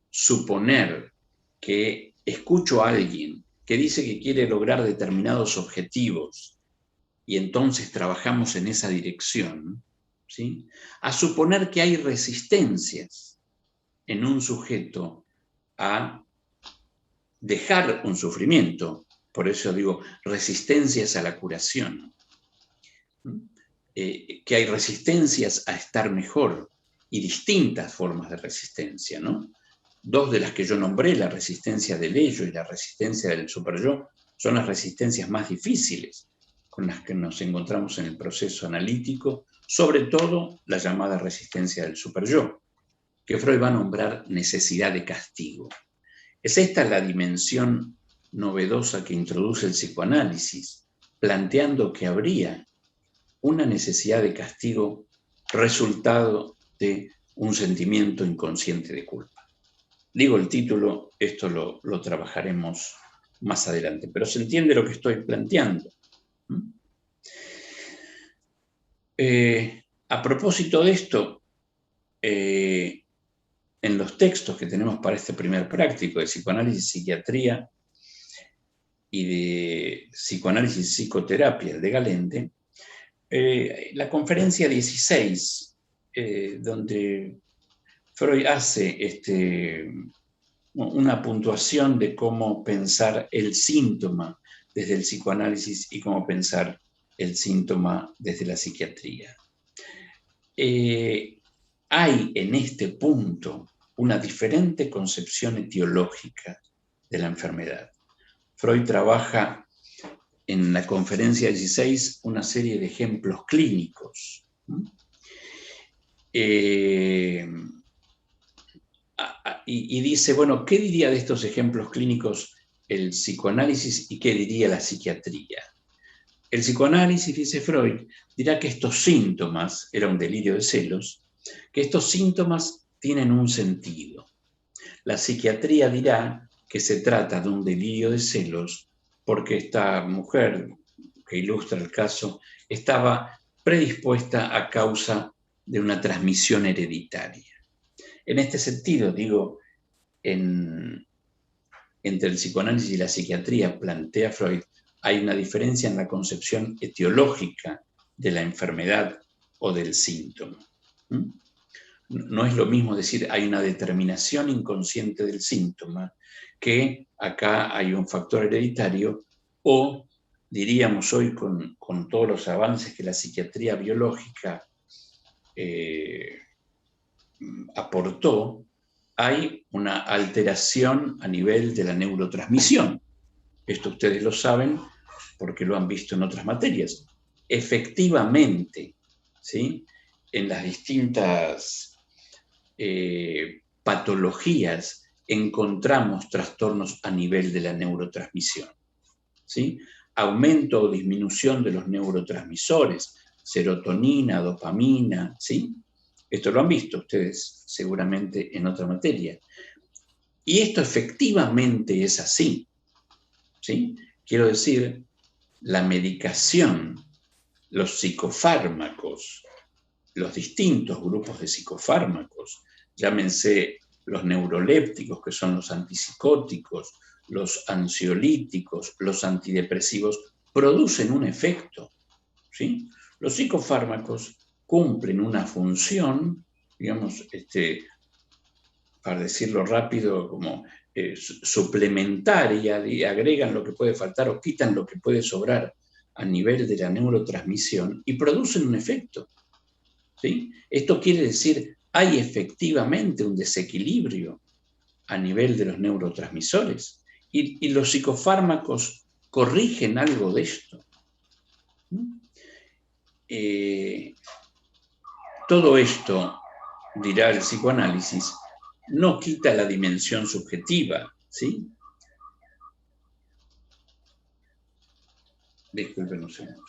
suponer que escucho a alguien que dice que quiere lograr determinados objetivos y entonces trabajamos en esa dirección, ¿sí? A suponer que hay resistencias en un sujeto a dejar un sufrimiento. Por eso digo, resistencias a la curación. Que hay resistencias a estar mejor y distintas formas de resistencia, ¿no? Dos de las que yo nombré, la resistencia del ello y la resistencia del superyo, son las resistencias más difíciles con las que nos encontramos en el proceso analítico, sobre todo la llamada resistencia del superyo, que Freud va a nombrar necesidad de castigo. Es esta la dimensión novedosa que introduce el psicoanálisis, planteando que habría una necesidad de castigo resultado de un sentimiento inconsciente de culpa. Digo el título, esto lo trabajaremos más adelante, pero se entiende lo que estoy planteando. A propósito de esto, en los textos que tenemos para este primer práctico de psicoanálisis y psiquiatría y de psicoanálisis y psicoterapia de Galente, la conferencia 16, donde Freud hace una puntuación de cómo pensar el síntoma desde el psicoanálisis y cómo pensar el síntoma desde la psiquiatría. Hay en este punto una diferente concepción etiológica de la enfermedad. Freud trabaja en la conferencia 16 una serie de ejemplos clínicos. Y dice, bueno, ¿qué diría de estos ejemplos clínicos el psicoanálisis y qué diría la psiquiatría? El psicoanálisis, dice Freud, dirá que estos síntomas, era un delirio de celos, que estos síntomas tienen un sentido. La psiquiatría dirá que se trata de un delirio de celos porque esta mujer, que ilustra el caso, estaba predispuesta a causa de una transmisión hereditaria. En este sentido, digo, entre el psicoanálisis y la psiquiatría, plantea Freud, hay una diferencia en la concepción etiológica de la enfermedad o del síntoma. No es lo mismo decir hay una determinación inconsciente del síntoma que acá hay un factor hereditario, o diríamos hoy con todos los avances que la psiquiatría biológica aportó, hay una alteración a nivel de la neurotransmisión. Esto ustedes lo saben porque lo han visto en otras materias. Efectivamente, ¿sí? En las distintas patologías encontramos trastornos a nivel de la neurotransmisión, ¿sí? aumento o disminución de los neurotransmisores, serotonina, dopamina, ¿sí? Esto lo han visto ustedes seguramente en otra materia. Y esto efectivamente es así, ¿sí? Quiero decir, la medicación, los psicofármacos, los distintos grupos de psicofármacos, llámense los neurolépticos, que son los antipsicóticos, los ansiolíticos, los antidepresivos, producen un efecto, ¿sí? Los psicofármacos cumplen una función, digamos, para decirlo rápido, como suplementaria, y agregan lo que puede faltar o quitan lo que puede sobrar a nivel de la neurotransmisión y producen un efecto, ¿sí? Esto quiere decir, hay efectivamente un desequilibrio a nivel de los neurotransmisores y los psicofármacos corrigen algo de esto. Todo esto, dirá el psicoanálisis, no quita la dimensión subjetiva, ¿sí? Disculpen un segundo.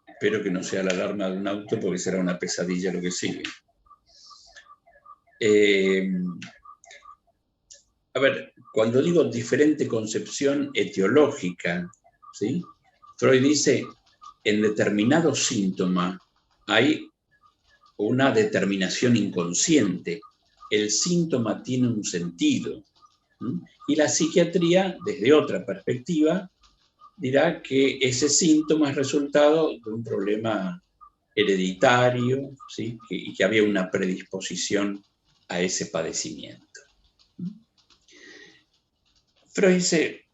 Espero que no sea la alarma de un auto porque será una pesadilla lo que sigue. A ver, cuando digo diferente concepción etiológica, ¿sí? Freud dice, en determinado síntoma hay una determinación inconsciente. El síntoma tiene un sentido. ¿Sí? Y la psiquiatría, desde otra perspectiva, dirá que ese síntoma es resultado de un problema hereditario, ¿sí? Y que había una predisposición a ese padecimiento. Freud dice,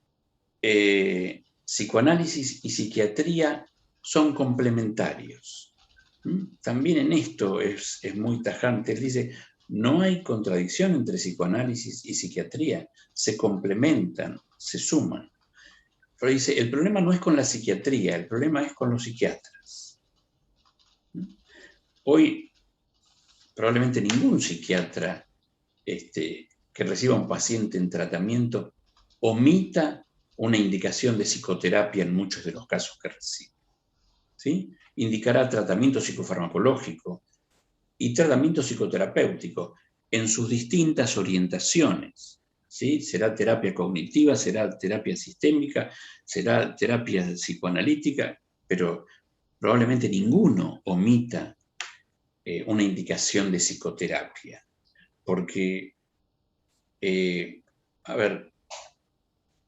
psicoanálisis y psiquiatría son complementarios. También en esto es muy tajante. Él dice, no hay contradicción entre psicoanálisis y psiquiatría, se complementan, se suman. Freud dice, el problema no es con la psiquiatría, el problema es con los psiquiatras. Hoy, probablemente ningún psiquiatra que reciba un paciente en tratamiento omita una indicación de psicoterapia en muchos de los casos que recibe. ¿Sí? Indicará tratamiento psicofarmacológico y tratamiento psicoterapéutico en sus distintas orientaciones. ¿Sí? Será terapia cognitiva, será terapia sistémica, será terapia psicoanalítica, pero probablemente ninguno omita una indicación de psicoterapia. Porque, a ver,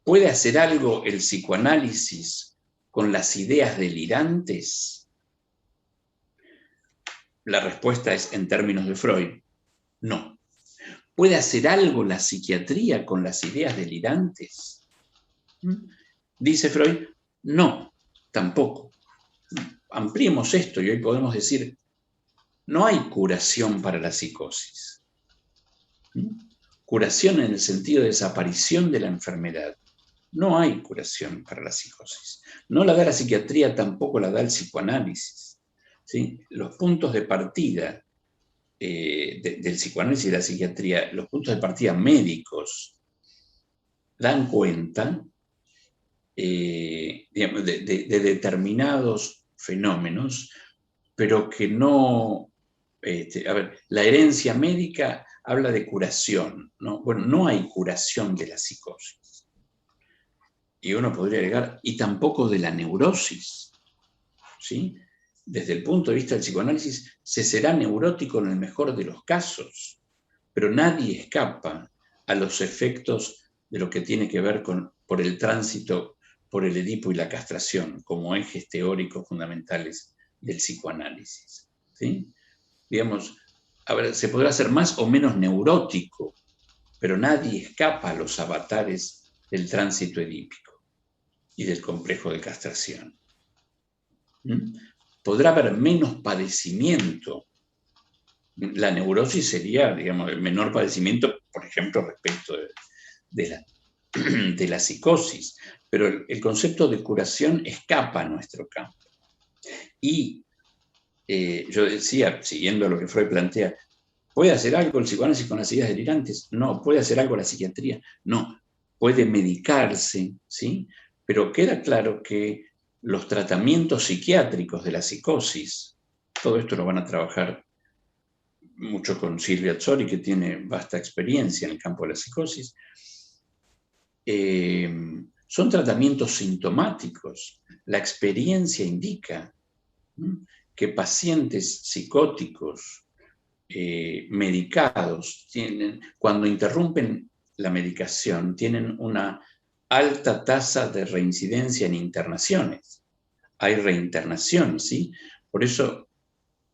¿puede hacer algo el psicoanálisis con las ideas delirantes? La respuesta es, en términos de Freud, no. ¿Puede hacer algo la psiquiatría con las ideas delirantes? Dice Freud, no, tampoco. Ampliemos esto y hoy podemos decir, no hay curación para la psicosis. Curación en el sentido de desaparición de la enfermedad. No hay curación para la psicosis. No la da la psiquiatría, tampoco la da el psicoanálisis. ¿Sí? Los puntos de partida del psicoanálisis y de la psiquiatría, los puntos de partida médicos, dan cuenta digamos, de determinados fenómenos, pero que no... a ver, la herencia médica habla de curación, ¿no? Bueno, no hay curación de la psicosis. Y uno podría agregar, y tampoco de la neurosis, ¿sí? Desde el punto de vista del psicoanálisis, se será neurótico en el mejor de los casos, pero nadie escapa a los efectos de lo que tiene que ver por el tránsito por el Edipo y la castración, como ejes teóricos fundamentales del psicoanálisis, ¿sí? Digamos, a ver, se podrá ser más o menos neurótico, pero nadie escapa a los avatares del tránsito edípico y del complejo de castración. Podrá haber menos padecimiento. La neurosis sería, digamos, el menor padecimiento, por ejemplo, respecto de la psicosis, pero el concepto de curación escapa a nuestro campo. Y yo decía, siguiendo lo que Freud plantea, ¿puede hacer algo el psicoanálisis con las ideas delirantes? No. ¿Puede hacer algo la psiquiatría? No. Puede medicarse, ¿sí? Pero queda claro que los tratamientos psiquiátricos de la psicosis, todo esto lo van a trabajar mucho con Silvia Azzori, que tiene vasta experiencia en el campo de la psicosis, son tratamientos sintomáticos. La experiencia indica que pacientes psicóticos medicados cuando interrumpen la medicación, tienen una alta tasa de reincidencia en internaciones. Hay reinternación, ¿sí? Por eso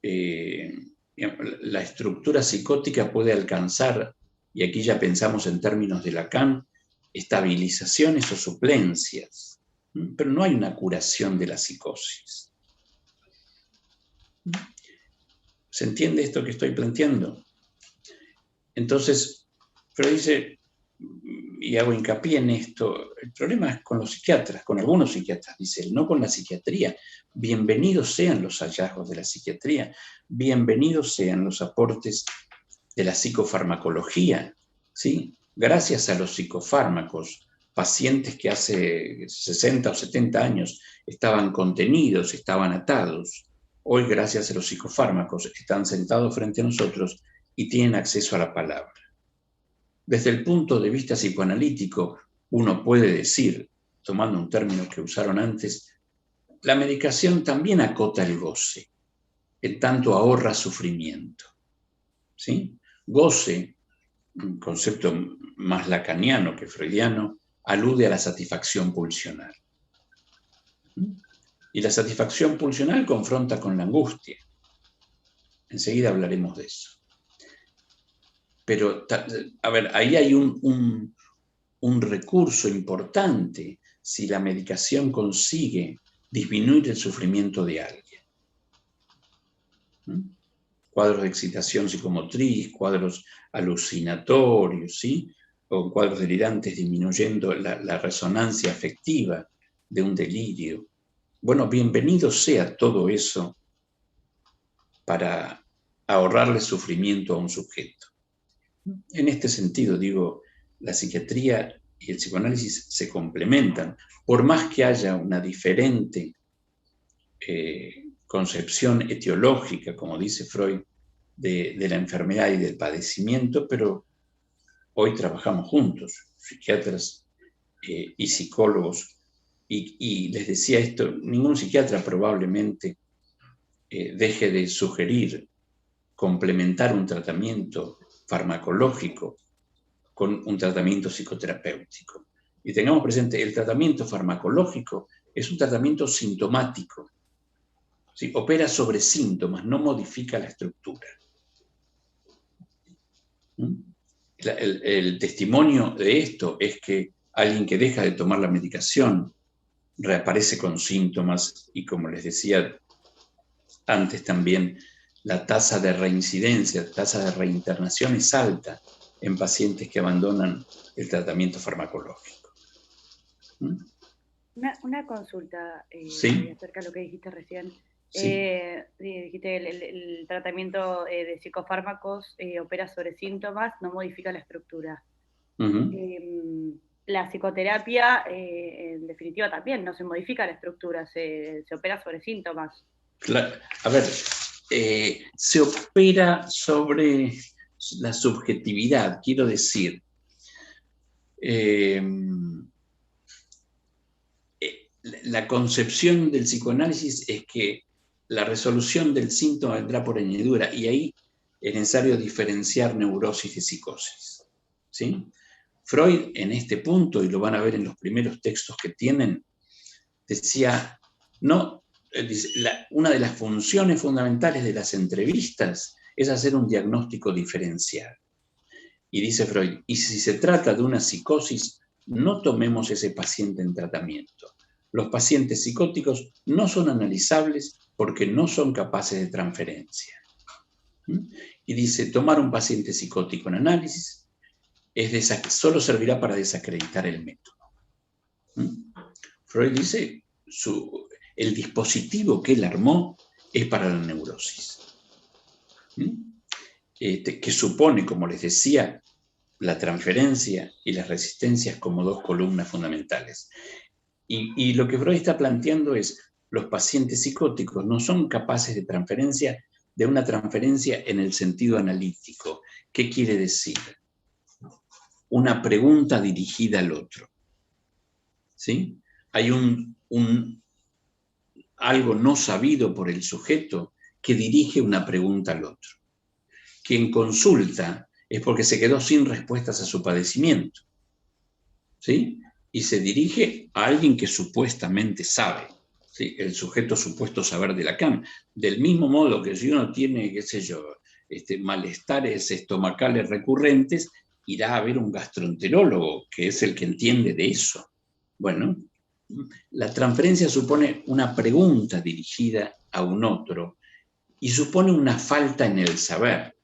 la estructura psicótica puede alcanzar, y aquí ya pensamos en términos de Lacan, estabilizaciones o suplencias, pero no hay una curación de la psicosis. ¿Se entiende esto que estoy planteando? Entonces, Freud dice, y hago hincapié en esto, el problema es con los psiquiatras, con algunos psiquiatras, dice él, no con la psiquiatría. Bienvenidos sean los hallazgos de la psiquiatría, bienvenidos sean los aportes de la psicofarmacología, ¿sí? Gracias a los psicofármacos, pacientes que hace 60 o 70 años estaban contenidos, estaban atados, hoy gracias a los psicofármacos están sentados frente a nosotros y tienen acceso a la palabra. Desde el punto de vista psicoanalítico, uno puede decir, tomando un término que usaron antes, la medicación también acota el goce, en tanto ahorra sufrimiento. ¿Sí? Goce, un concepto más lacaniano que freudiano, alude a la satisfacción pulsional. Y la satisfacción pulsional confronta con la angustia. Enseguida hablaremos de eso. Pero, a ver, ahí hay un recurso importante si la medicación consigue disminuir el sufrimiento de alguien. Cuadros de excitación psicomotriz, cuadros alucinatorios, ¿sí? O cuadros delirantes disminuyendo la resonancia afectiva de un delirio. Bueno, bienvenido sea todo eso para ahorrarle sufrimiento a un sujeto. En este sentido, digo, la psiquiatría y el psicoanálisis se complementan, por más que haya una diferente concepción etiológica, como dice Freud, de la enfermedad y del padecimiento, pero hoy trabajamos juntos, psiquiatras y psicólogos, y les decía esto, ningún psiquiatra probablemente deje de sugerir complementar un tratamiento farmacológico con un tratamiento psicoterapéutico. Y tengamos presente, el tratamiento farmacológico es un tratamiento sintomático. ¿Sí? Opera sobre síntomas, no modifica la estructura. El testimonio de esto es que alguien que deja de tomar la medicación reaparece con síntomas y, como les decía antes también, la tasa de reincidencia, tasa de reinternación es alta en pacientes que abandonan el tratamiento farmacológico. Una consulta ¿Sí? acerca de lo que dijiste recién. Sí. Dijiste el tratamiento de psicofármacos opera sobre síntomas, no modifica la estructura. La psicoterapia, en definitiva, también no se modifica la estructura, se opera sobre síntomas. Claro. A ver, se opera sobre la subjetividad, quiero decir. La concepción del psicoanálisis es que la resolución del síntoma vendrá por añadidura, y ahí es necesario diferenciar neurosis de psicosis. ¿Sí? Freud, en este punto, y lo van a ver en los primeros textos que tienen, decía, una de las funciones fundamentales de las entrevistas es hacer un diagnóstico diferencial. Y dice Freud, y si se trata de una psicosis, no tomemos ese paciente en tratamiento. Los pacientes psicóticos no son analizables porque no son capaces de transferencia. Y dice, tomar un paciente psicótico en análisis solo servirá para desacreditar el método. Freud dice, el dispositivo que él armó es para la neurosis. Que supone, como les decía, la transferencia y las resistencias como dos columnas fundamentales. Y lo que Freud está planteando es, los pacientes psicóticos no son capaces de una transferencia en el sentido analítico. ¿Qué quiere decir? Una pregunta dirigida al otro. ¿Sí? Hay algo no sabido por el sujeto que dirige una pregunta al otro. Quien consulta es porque se quedó sin respuestas a su padecimiento, ¿sí? Y se dirige a alguien que supuestamente sabe, ¿sí? El sujeto supuesto saber de Lacan. Del mismo modo que si uno tiene, qué sé yo, malestares estomacales recurrentes, irá a ver un gastroenterólogo, que es el que entiende de eso. Bueno, la transferencia supone una pregunta dirigida a un otro y supone una falta en el saber.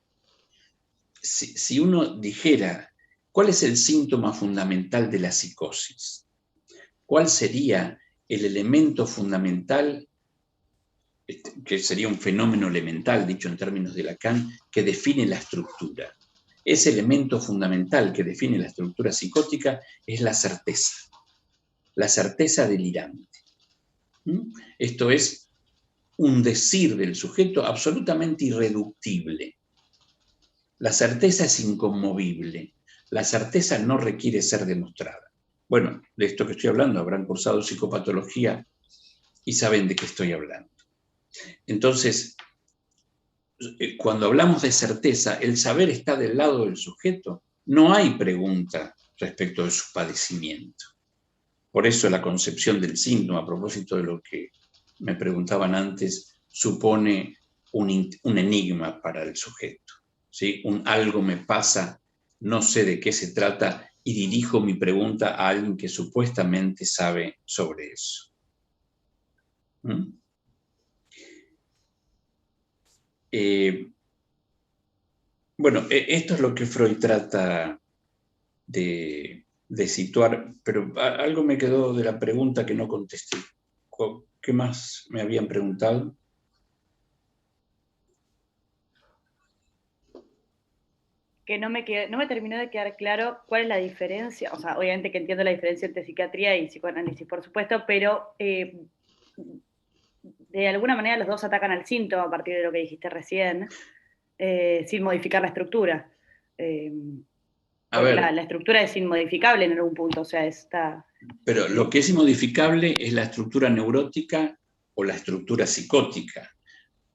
Si uno dijera, ¿cuál es el síntoma fundamental de la psicosis? ¿Cuál sería el elemento fundamental, que sería un fenómeno elemental, dicho en términos de Lacan, que define la estructura? Ese elemento fundamental que define la estructura psicótica es la certeza delirante. Esto es un decir del sujeto absolutamente irreductible. La certeza es inconmovible. La certeza no requiere ser demostrada. Bueno, de esto que estoy hablando, habrán cursado psicopatología y saben de qué estoy hablando. Entonces, cuando hablamos de certeza, el saber está del lado del sujeto. No hay pregunta respecto de su padecimiento. Por eso la concepción del síntoma, a propósito de lo que me preguntaban antes, supone un enigma para el sujeto. ¿Sí? Algo me pasa, no sé de qué se trata, y dirijo mi pregunta a alguien que supuestamente sabe sobre eso. Bueno, esto es lo que Freud trata de situar, pero algo me quedó de la pregunta que no contesté. ¿Qué más me habían preguntado? Que no me terminó de quedar claro cuál es la diferencia, o sea, obviamente que entiendo la diferencia entre psiquiatría y psicoanálisis, por supuesto, pero de alguna manera los dos atacan al síntoma a partir de lo que dijiste recién, sin modificar la estructura. A ver, la estructura es inmodificable en algún punto, o sea, está... Pero lo que es inmodificable es la estructura neurótica o la estructura psicótica.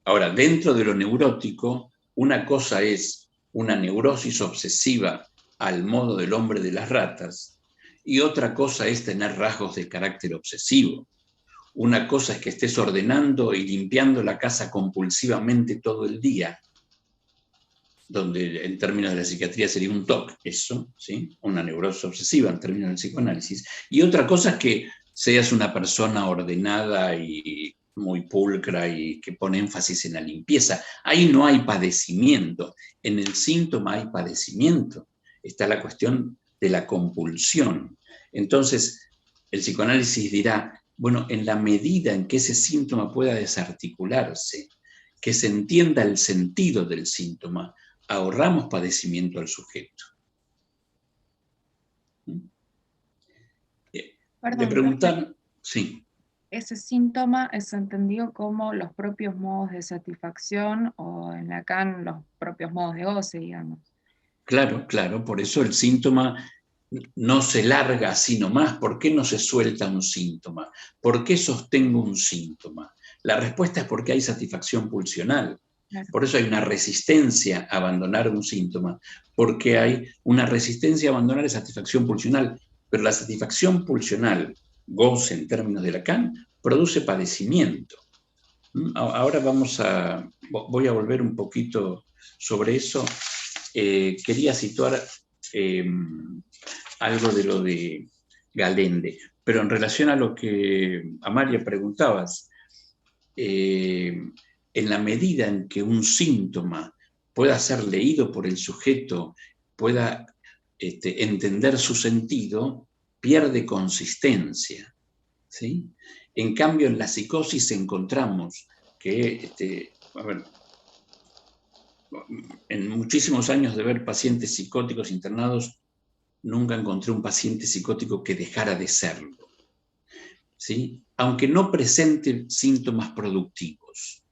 Ahora, dentro de lo neurótico, una cosa es una neurosis obsesiva al modo del hombre de las ratas, y otra cosa es tener rasgos de carácter obsesivo. Una cosa es que estés ordenando y limpiando la casa compulsivamente todo el día, donde en términos de la psiquiatría sería un TOC, eso, ¿sí? Una neurosis obsesiva en términos del psicoanálisis. Y otra cosa es que seas una persona ordenada y muy pulcra y que pone énfasis en la limpieza. Ahí no hay padecimiento. En el síntoma hay padecimiento. Está la cuestión de la compulsión. Entonces, el psicoanálisis dirá, bueno, en la medida en que ese síntoma pueda desarticularse, que se entienda el sentido del síntoma, ahorramos padecimiento al sujeto. Perdón, Le preguntan, sí. Ese síntoma es entendido como los propios modos de satisfacción o en Lacan los propios modos de goce, digamos. Claro, claro, por eso el síntoma no se larga así nomás. ¿Por qué no se suelta un síntoma? ¿Por qué sostengo un síntoma? La respuesta es porque hay satisfacción pulsional. Claro. Por eso hay una resistencia a abandonar un síntoma, porque hay una resistencia a abandonar la satisfacción pulsional, pero la satisfacción pulsional, goce en términos de Lacan, produce padecimiento. Ahora voy a volver un poquito sobre eso. Quería situar algo de lo de Galende, pero en relación a lo que Amalia preguntabas, en la medida en que un síntoma pueda ser leído por el sujeto, pueda entender su sentido, pierde consistencia, ¿sí? En cambio, en la psicosis encontramos que, a ver, en muchísimos años de ver pacientes psicóticos internados, nunca encontré un paciente psicótico que dejara de serlo, ¿sí? Aunque no presente síntomas productivos.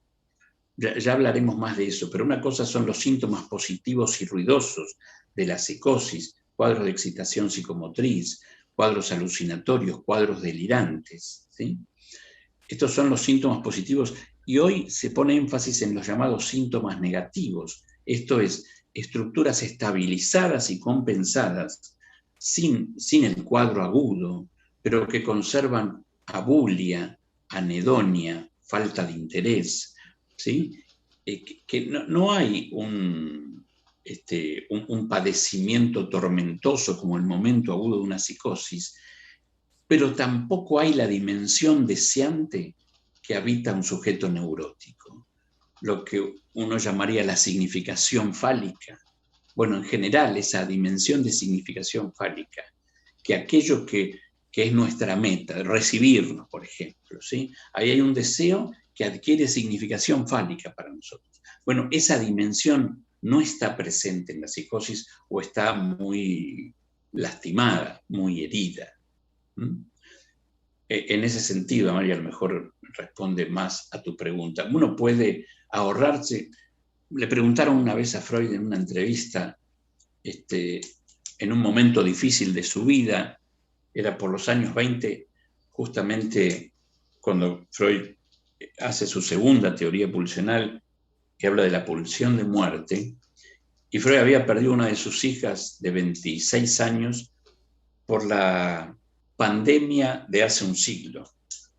Ya hablaremos más de eso, pero una cosa son los síntomas positivos y ruidosos de la psicosis, cuadros de excitación psicomotriz, cuadros alucinatorios, cuadros delirantes, ¿sí? Estos son los síntomas positivos y hoy se pone énfasis en los llamados síntomas negativos, esto es, estructuras estabilizadas y compensadas sin el cuadro agudo, pero que conservan abulia, anedonia, falta de interés, ¿sí? Que no hay un padecimiento tormentoso como el momento agudo de una psicosis, pero tampoco hay la dimensión deseante que habita un sujeto neurótico, lo que uno llamaría la significación fálica. Bueno, en general, esa dimensión de significación fálica, que aquello que es nuestra meta, recibirnos, por ejemplo, ¿sí? Ahí hay un deseo que adquiere significación fálica para nosotros. Bueno, esa dimensión no está presente en la psicosis o está muy lastimada, muy herida. En ese sentido, Amalia, a lo mejor responde más a tu pregunta. Uno puede ahorrarse. Le preguntaron una vez a Freud en una entrevista, en un momento difícil de su vida, era por los años 20, justamente cuando Freud hace su segunda teoría pulsional, que habla de la pulsión de muerte, y Freud había perdido una de sus hijas de 26 años por la pandemia de hace un siglo,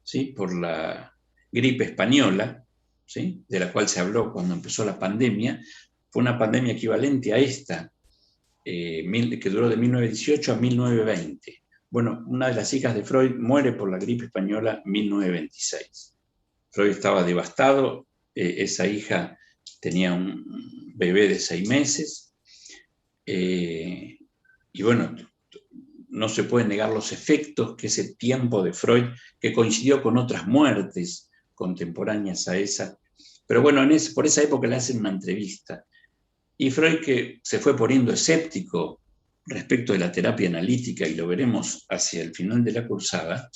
¿sí? Por la gripe española, ¿sí? De la cual se habló cuando empezó la pandemia. Fue una pandemia equivalente a esta, que duró de 1918 a 1920. Bueno, una de las hijas de Freud muere por la gripe española en 1926. Freud estaba devastado, esa hija tenía un bebé de 6 meses, y bueno, no se pueden negar los efectos que ese tiempo de Freud, que coincidió con otras muertes contemporáneas a esa, pero bueno, por esa época le hacen una entrevista, y Freud, que se fue poniendo escéptico respecto de la terapia analítica, y lo veremos hacia el final de la cursada,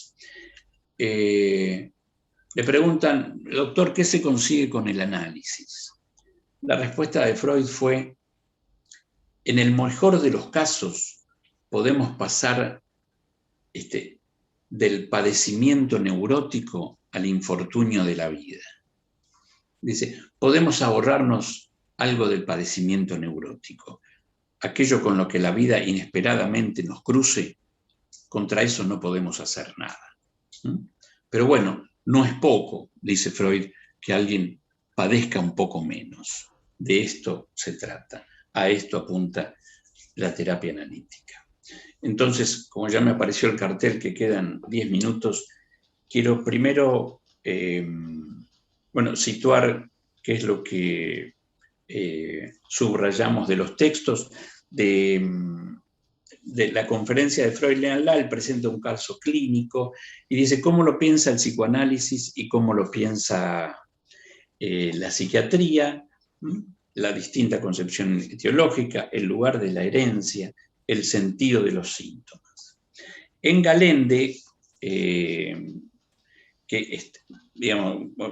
le preguntan, doctor, ¿qué se consigue con el análisis? La respuesta de Freud fue, en el mejor de los casos, podemos pasar del padecimiento neurótico al infortunio de la vida. Dice, podemos ahorrarnos algo del padecimiento neurótico. Aquello con lo que la vida inesperadamente nos cruce, contra eso no podemos hacer nada. Pero bueno, no es poco, dice Freud, que alguien padezca un poco menos. De esto se trata. A esto apunta la terapia analítica. Entonces, como ya me apareció el cartel que quedan 10 minutos, quiero primero situar qué es lo que subrayamos de los textos. De la conferencia de Freud, léanla, él presenta un caso clínico y dice cómo lo piensa el psicoanálisis y cómo lo piensa la psiquiatría, la distinta concepción etiológica, el lugar de la herencia, el sentido de los síntomas. En Galende, que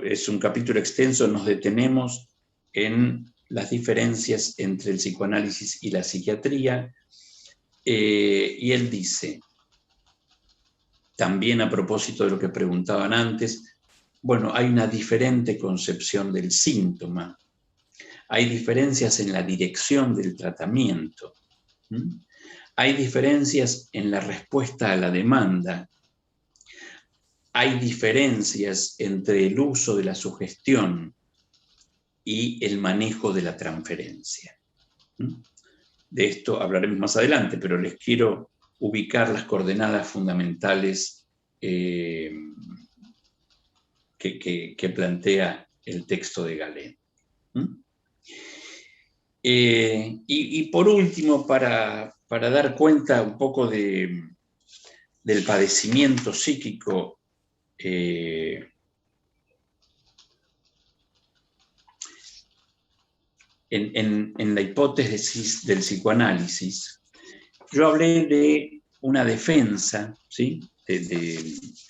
es un capítulo extenso, nos detenemos en las diferencias entre el psicoanálisis y la psiquiatría, y él dice, también a propósito de lo que preguntaban antes, bueno, hay una diferente concepción del síntoma, hay diferencias en la dirección del tratamiento, hay diferencias en la respuesta a la demanda, hay diferencias entre el uso de la sugestión y el manejo de la transferencia. De esto hablaremos más adelante, pero les quiero ubicar las coordenadas fundamentales que plantea el texto de Galén. Y por último, para dar cuenta un poco del padecimiento psíquico, en la hipótesis del psicoanálisis, yo hablé de una defensa, ¿sí? Que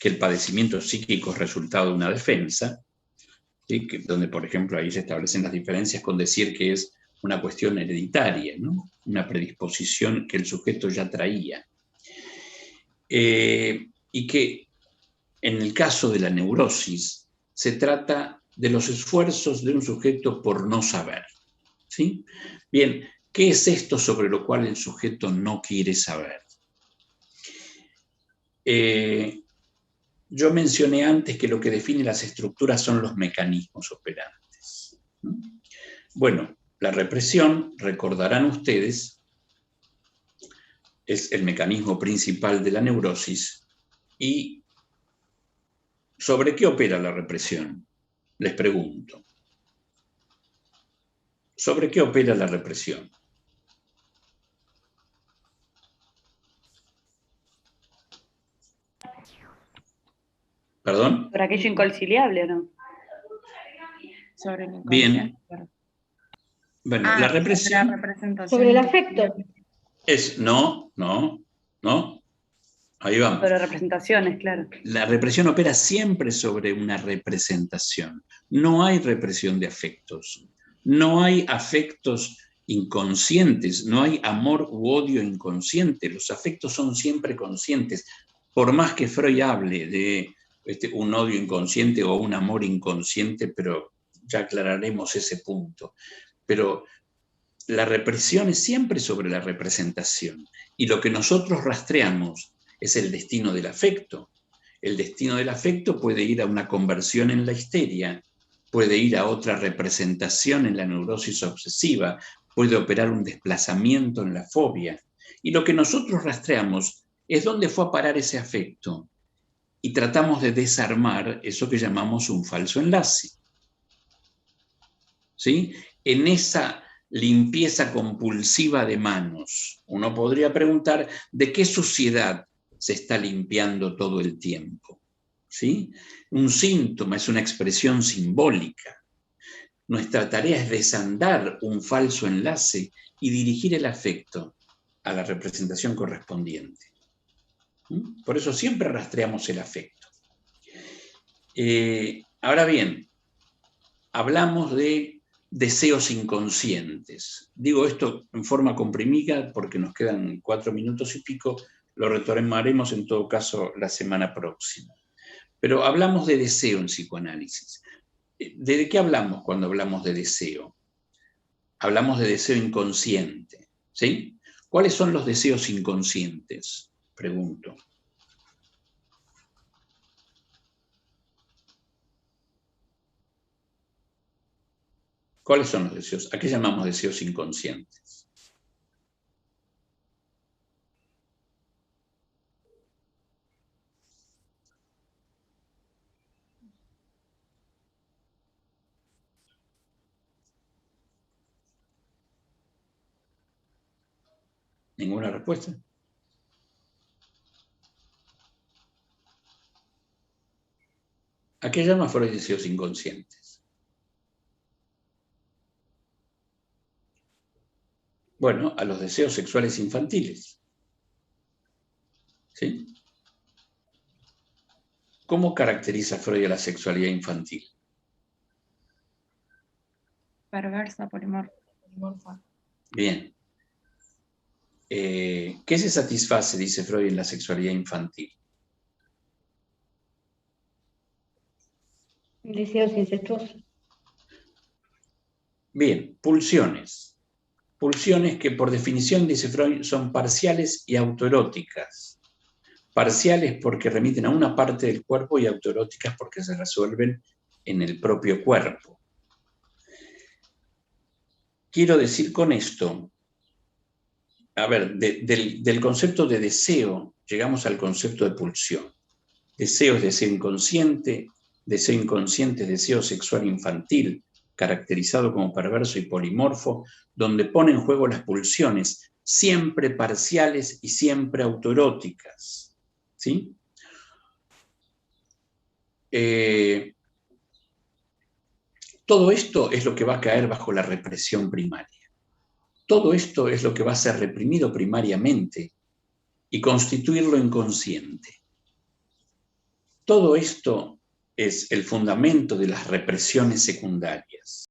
el padecimiento psíquico es resultado de una defensa, ¿sí? Donde, por ejemplo, ahí se establecen las diferencias con decir que es una cuestión hereditaria, ¿no? Una predisposición que el sujeto ya traía. Y que en el caso de la neurosis se trata de los esfuerzos de un sujeto por no saber, ¿sí? Bien, ¿qué es esto sobre lo cual el sujeto no quiere saber? Yo mencioné antes que lo que define las estructuras son los mecanismos operantes. Bueno, la represión, recordarán ustedes, es el mecanismo principal de la neurosis. ¿Y sobre qué opera la represión? Les pregunto. ¿Sobre qué opera la represión? ¿Perdón? Por aquello inconciliable, ¿o no? Sobre el Bien. inconsciente. Bueno, Ah, la sobre represión la representación. Sobre el afecto. es no. Ahí vamos. Sobre representaciones, claro. La represión opera siempre sobre una representación. No hay represión de afectos. No hay afectos inconscientes. No hay amor u odio inconsciente. Los afectos son siempre conscientes. Por más que Freud hable de un odio inconsciente o un amor inconsciente, pero ya aclararemos ese punto. Pero la represión es siempre sobre la representación. Y lo que nosotros rastreamos es el destino del afecto. El destino del afecto puede ir a una conversión en la histeria, puede ir a otra representación en la neurosis obsesiva, puede operar un desplazamiento en la fobia. Y lo que nosotros rastreamos es dónde fue a parar ese afecto. Y tratamos de desarmar eso que llamamos un falso enlace. ¿Sí? En esa limpieza compulsiva de manos, uno podría preguntar de qué suciedad se está limpiando todo el tiempo. ¿Sí? Un síntoma es una expresión simbólica. Nuestra tarea es desandar un falso enlace y dirigir el afecto a la representación correspondiente. Por eso siempre rastreamos el afecto. Ahora bien, hablamos de deseos inconscientes. Digo esto en forma comprimida porque nos quedan 4 minutos y pico, lo retomaremos en todo caso la semana próxima. Pero hablamos de deseo en psicoanálisis. ¿De qué hablamos cuando hablamos de deseo? Hablamos de deseo inconsciente, ¿sí? ¿Cuáles son los deseos inconscientes? Pregunto. ¿Cuáles son los deseos? ¿A qué llamamos deseos inconscientes? ¿Ninguna respuesta? ¿A qué llama Freud deseos inconscientes? Bueno, a los deseos sexuales infantiles. ¿Sí? ¿Cómo caracteriza Freud a la sexualidad infantil? Perversa, polimorfa. Bien. ¿Qué se satisface, dice Freud, en la sexualidad infantil? Deseos incestuosos. Bien, pulsiones. Pulsiones que por definición, dice Freud, son parciales y autoeróticas. Parciales porque remiten a una parte del cuerpo y autoeróticas porque se resuelven en el propio cuerpo. Quiero decir con esto, a ver, del concepto de deseo llegamos al concepto de pulsión. Deseo es deseo inconsciente, deseo sexual infantil, caracterizado como perverso y polimorfo, donde pone en juego las pulsiones, siempre parciales y siempre autoeróticas. ¿Sí? Todo esto es lo que va a caer bajo la represión primaria. Todo esto es lo que va a ser reprimido primariamente y constituirlo inconsciente. Todo esto es el fundamento de las represiones secundarias.